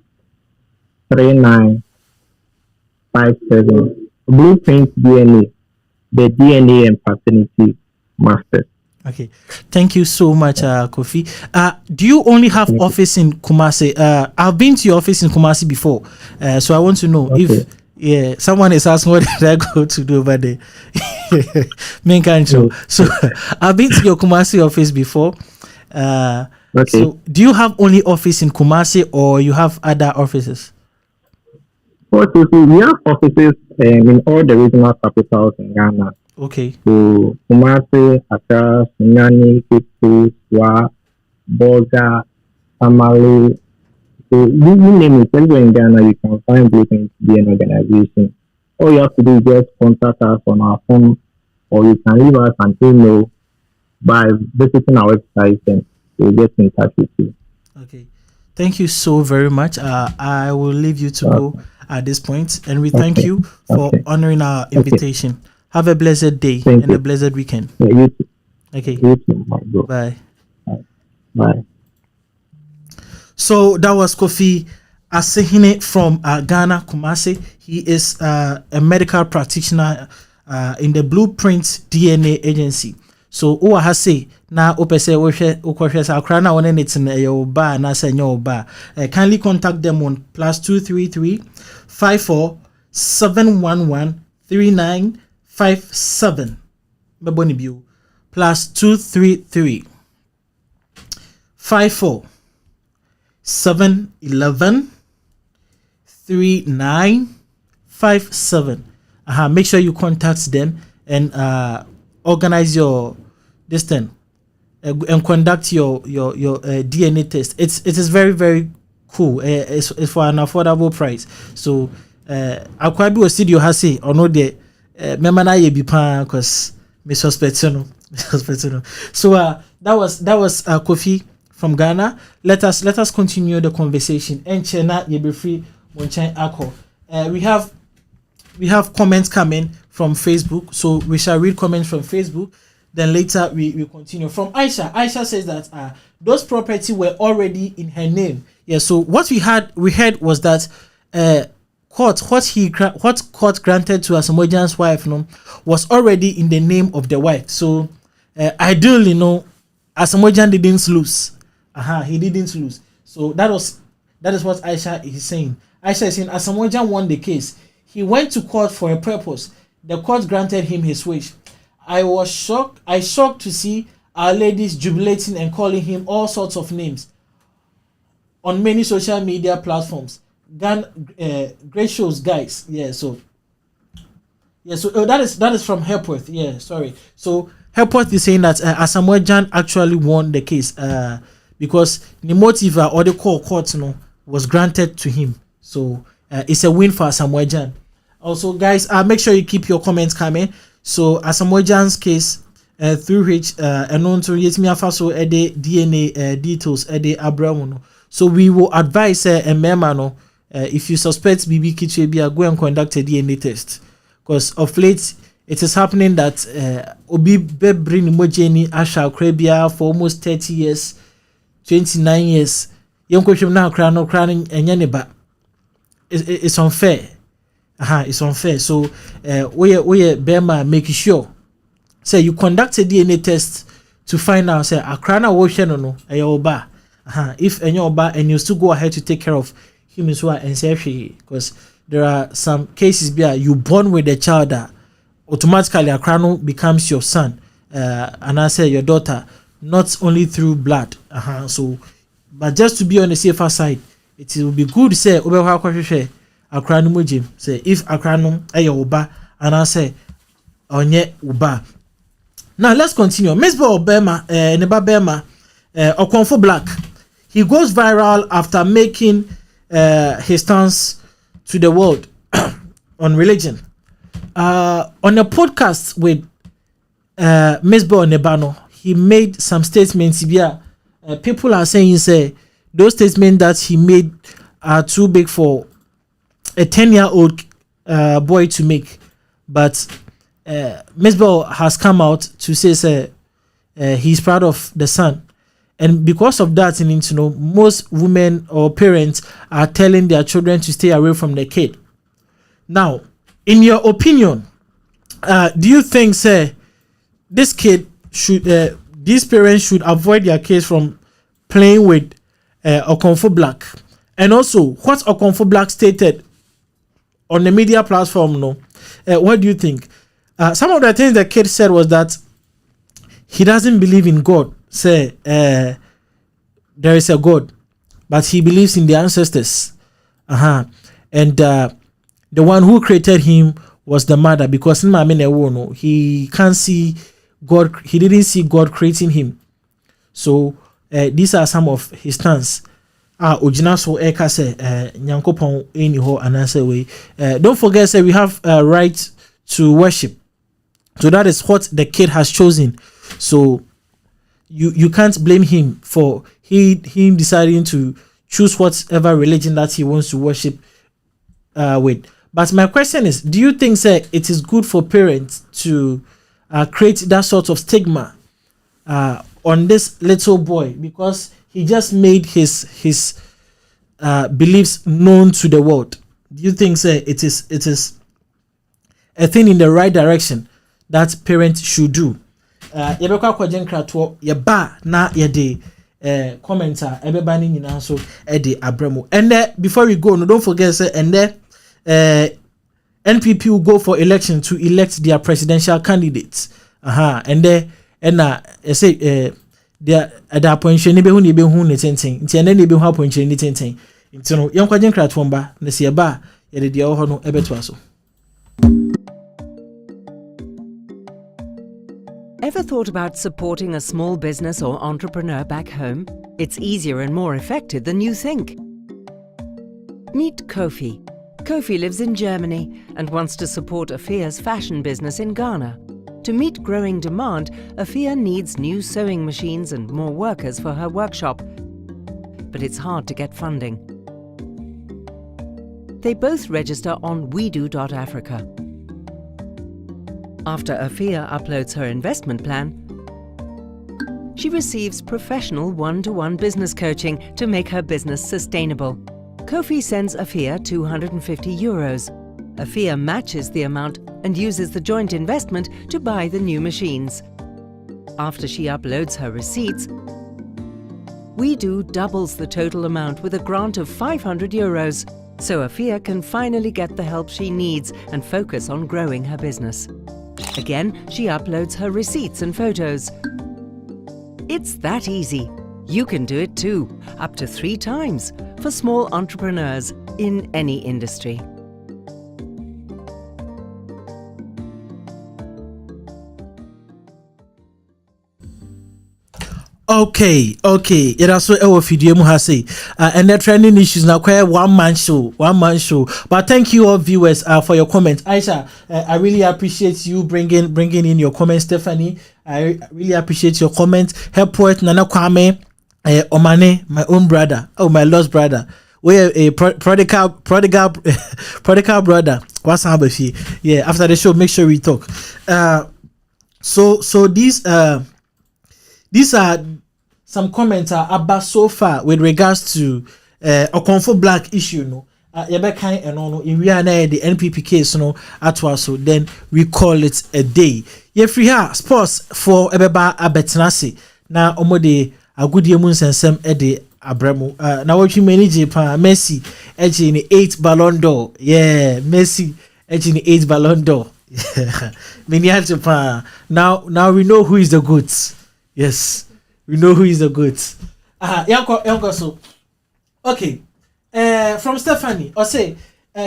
3957. Blueprint DNA, the DNA and paternity masters. Okay, thank you so much, Kofi. Do you only have office in Kumasi? I've been to your office in Kumasi before, so I want to know if someone is asking what did I go to do over there. Main control. So I've been to your Kumasi office before. So do you have only office in Kumasi or you have other offices? Okay, so we have offices in all the regional capitals in Ghana. Okay. So Kumasi, Accra, Sunyani, Kitu, Swa, Boga, Tamale, So you name it, anywhere in Ghana, you can find Blueprint to be an organization. All you have to do is just contact us on our phone, or you can leave us an email by visiting our website, and we'll get in touch with you. Okay. Thank you so very much. I will leave you to go at this point, and we thank you for honoring our invitation. Have a blessed day and a blessed weekend. Yeah, you too. Okay. You too, my bro. Bye. Bye. So that was Kofi Asihene from Ghana, Kumasi. He is a medical practitioner in the Blueprint DNA agency. So who has say now opese ukoshe akra na one it na yoba na se nyoba. Kindly contact them on +233 54 711 3957. Meboni biu +233 54 711 3957. Make sure you contact them and organize your this thing and conduct your DNA test. It is very, very cool. It's for an affordable price. So akwabi o studio has say or no de member na ye bi pan cause me suspect no. So that was Kofi from Ghana. Let us continue the conversation. Enchena ye be free monchan ako. We have comments coming from Facebook, so we shall read comments from Facebook. Then later we continue. From Aisha. Aisha says that those property were already in her name. Yeah. So what we heard was that what court granted to Asamoah Gyan's wife was already in the name of the wife. So ideally, Asamoah Gyan didn't lose. He didn't lose. So that is what Aisha is saying. Aisha is saying Asamoah Gyan won the case. He went to court for a purpose. The court granted him his wish. I was shocked. To see our ladies jubilating and calling him all sorts of names on many social media platforms. Great shows, guys. So that is from Hepworth. So Hepworth is saying that Asamoah Gyan actually won the case because the motive or the court was granted to him. So it's a win for Asamoah Gyan. Also, guys, make sure you keep your comments coming. So Asamoah Gyan's case, through which known to Yetimi Afaso DNA details Abraham. So we will advise a member if you suspect BB Kitchebia, go and conduct a DNA test, because of late it is happening that Obi Bebrin Mojeni Asha Krebia for almost 30 years, 29 years. Young question now crown and Yaniba. It's unfair. It's unfair. So we Bema make sure say you conduct a DNA test to find out say akrana wo hwe no oba. If any oba and you still go ahead to take care of him as well and say because there are some cases where you born with a child that automatically akrano becomes your son and I say your daughter, not only through blood. So but just to be on the safer side, it will be good to say obewa kwahwehwe akrano mojim say if akrano oba and I say onye uba. Now let's continue. Miss Obama, Neba Bema, Okonfo Black. He goes viral after making his stance to the world on religion. On a podcast with Miss Nebano, he made some statements. People are saying those statements that he made are too big for a 10-year-old boy to make. But Miss Bell has come out to say he's proud of the son. And because of that, most women or parents are telling their children to stay away from the kid. Now, in your opinion, do you think, this kid should, these parents should avoid their kids from playing with Okonfo Black? And also, what Okonfo Black stated on the media platform, what do you think? Some of the things the kid said was that he doesn't believe in God. There is a God, but he believes in the ancestors. And the one who created him was the mother, because he can't see God. He didn't see God creating him. So these are some of his stance. Ojina so eka say nyankopon eni ho anase we. Don't forget say we have right to worship. So that is what the kid has chosen. So you can't blame him for him deciding to choose whatever religion that he wants to worship with. But my question is, do you think say it is good for parents to create that sort of stigma on this little boy because he just made his beliefs known to the world? Do you think say it is a thing in the right direction that parents should do? Yebekwa kwajen krato yeba na yede commenter ebeba ni nyina so ede abramo. And before we go, no, don't forget say and NPP will go for election to elect their presidential candidates. And say there at that point she be hu ne tenten nti ene ne be hu aponche ne tenten nti no yankwajen krato mba na se yeba yede de ho no ebeto aso. Ever thought about supporting a small business or entrepreneur back home? It's easier and more effective than you think. Meet Kofi. Kofi lives in Germany and wants to support Afia's fashion business in Ghana. To meet growing demand, Afia needs new sewing machines and more workers for her workshop. But it's hard to get funding. They both register on wedo.africa. After Afia uploads her investment plan, she receives professional one-to-one business coaching to make her business sustainable. Kofi sends Afia €250. Afia matches the amount and uses the joint investment to buy the new machines. After she uploads her receipts, WeDo doubles the total amount with a grant of €500, so Afia can finally get the help she needs and focus on growing her business. Again, she uploads her receipts and photos. It's that easy. You can do it too, up to 3 times, for small entrepreneurs in any industry. Okay. It also our video mu ha say and the trending issues now quite one man show. But thank you all viewers for your comments. Aisha, I really appreciate you bringing in your comments. Stephanie, I really appreciate your comments. Help poet Nana Kwame, Omane, my own brother, my lost brother. We're a prodigal brother. What's up with you? Yeah, after the show, make sure we talk. So these are some comments about so far with regards to Okonfo Black issue. No, kind and no. In we are the NPP case, no, at so then we call it a day. Yeah, free sports for Ebeba Abetenase. Now, omode a good year moons and some Eddie Abramo. Now, what you manage Messi edging the 8 Ballon d'Or. Yeah, Messi edging the 8 Ballon d'Or. Now we know who is the goods. Yes, we know who is the goods. Yanko, so okay. From Stephanie, or say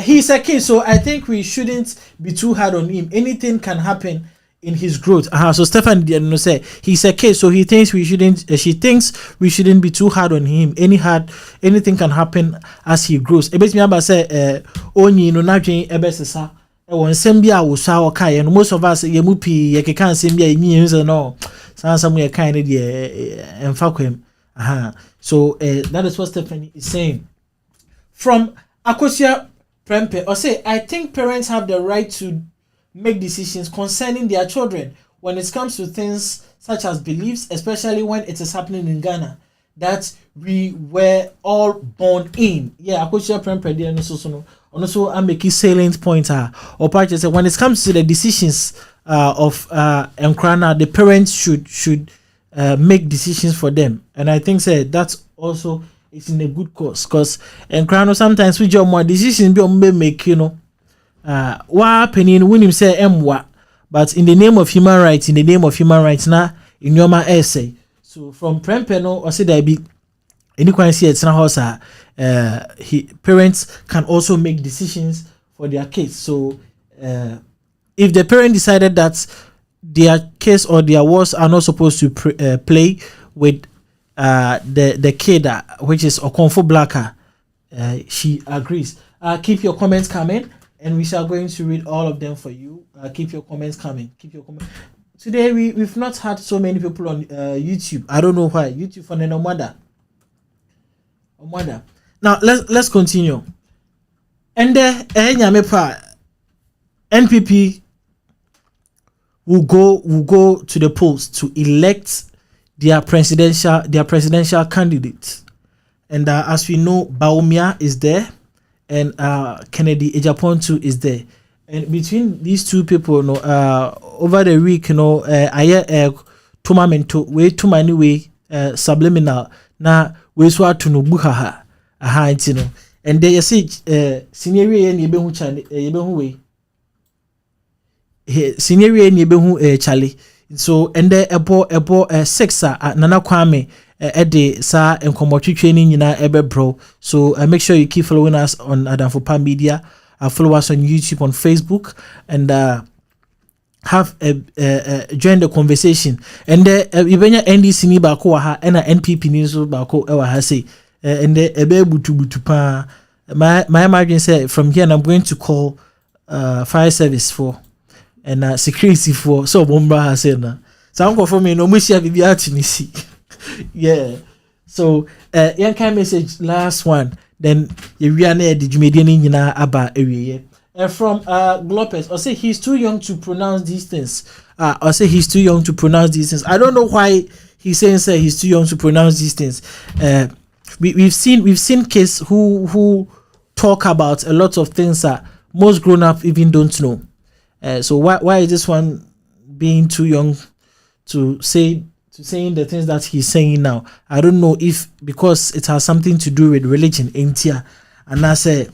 he's a kid, so I think we shouldn't be too hard on him. Anything can happen in his growth. So Stephanie didn't say he's a kid, so he thinks we shouldn't. She thinks we shouldn't be too hard on him. Anything can happen as he grows. Ebes me aba say onyi no na dwen ebesesa. Won sembia wo sa o kai no most of us ye mu pi ye keka sembia yin so no. Somewhere kind of and fuck him. So that is what Stephanie is saying. From Akosia Prempe, or say, I think parents have the right to make decisions concerning their children when it comes to things such as beliefs, especially when it is happening in Ghana that we were all born in. Yeah, Akosia Prempe, also I'm making salient point or part say when it comes to the decisions of Nkrana, the parents should make decisions for them, and I think that's also it's in a good cause because Nkrana sometimes we just more decisions be make what opinion when him say emwa, but in the name of human rights now in your essay. So from Prempeno or say there be any kind see it's not parents can also make decisions for their kids. So if the parent decided that their kids or their wards are not supposed to play with the kid, which is Okonfo Blacker, she agrees. Keep your comments coming, and we shall going to read all of them for you. Keep your comments coming. Keep your comments. Today we've not had so many people on YouTube. I don't know why. YouTube for no mother. Now let's continue. And NPP will go to the polls to elect their presidential candidates. And as we know, Baumia is there, and Kennedy Ejapontu is there. And between these two people, over the week, I tournament way too many way subliminal na we so to no buhaha and they say senior and yebehu chale yebehu way senior and yebehu Charlie. So and there ebo 6 Nana Kwame ede sa enkomotwetwe ni nyina ebe bro. So make sure you keep following us on Adamfopa Media. Follow us on YouTube, on Facebook, and have join the conversation. And ibenya NDC ni bako wa ha na NPP ni so bako e wa ha say and ebe butu pa. My imagine say from here and I'm going to call fire service for and security for so bomba ha say na. So I'm for me no mo share bibi atinisi. Yeah. So yan kind message last one. Then we are near the Jumedian Abba area. From Glopez, or say he's too young to pronounce these things. Or say he's too young to pronounce these things. I don't know why he's saying he's too young to pronounce these things. We've seen kids who talk about a lot of things that most grown up even don't know. So why is this one being too young to saying the things that he's saying now? I don't know if because it has something to do with religion, and I say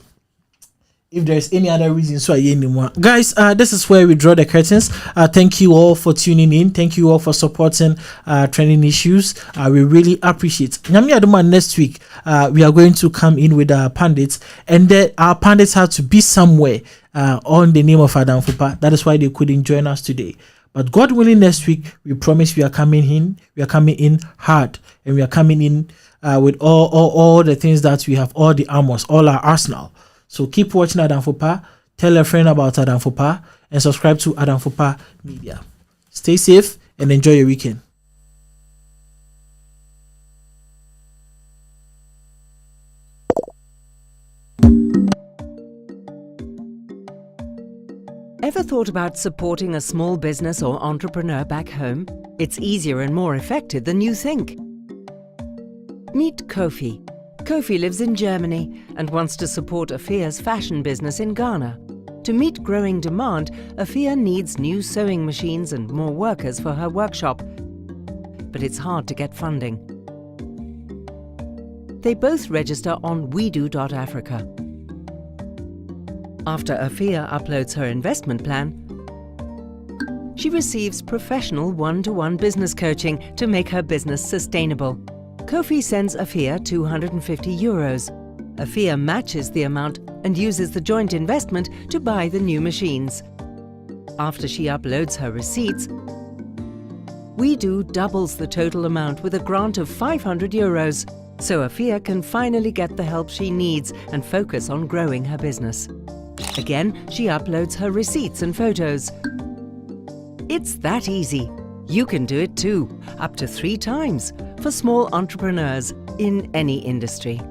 if there's any other reason so anymore. Guys, this is where we draw the curtains. Thank you all for tuning in. Thank you all for supporting trending issues. We really appreciate. Next week we are going to come in with our pundits, and our pundits have to be somewhere on the name of Adamfopa. That is why they couldn't join us today. But God willing, next week we promise we are coming in. We are coming in hard, and we are coming in with all the things that we have, all the armors, all our arsenal. So keep watching Adamfopa. Tell a friend about Adamfopa, and subscribe to Adamfopa Media. Stay safe and enjoy your weekend. Ever thought about supporting a small business or entrepreneur back home? It's easier and more effective than you think. Meet Kofi. Kofi lives in Germany and wants to support Afia's fashion business in Ghana. To meet growing demand, Afia needs new sewing machines and more workers for her workshop. But it's hard to get funding. They both register on wedo.africa. After Afia uploads her investment plan, she receives professional one-to-one business coaching to make her business sustainable. Kofi sends Afia €250. Afia matches the amount and uses the joint investment to buy the new machines. After she uploads her receipts, WeDo doubles the total amount with a grant of €500, so Afia can finally get the help she needs and focus on growing her business. Again, she uploads her receipts and photos. It's that easy. You can do it too, up to 3 times, for small entrepreneurs in any industry.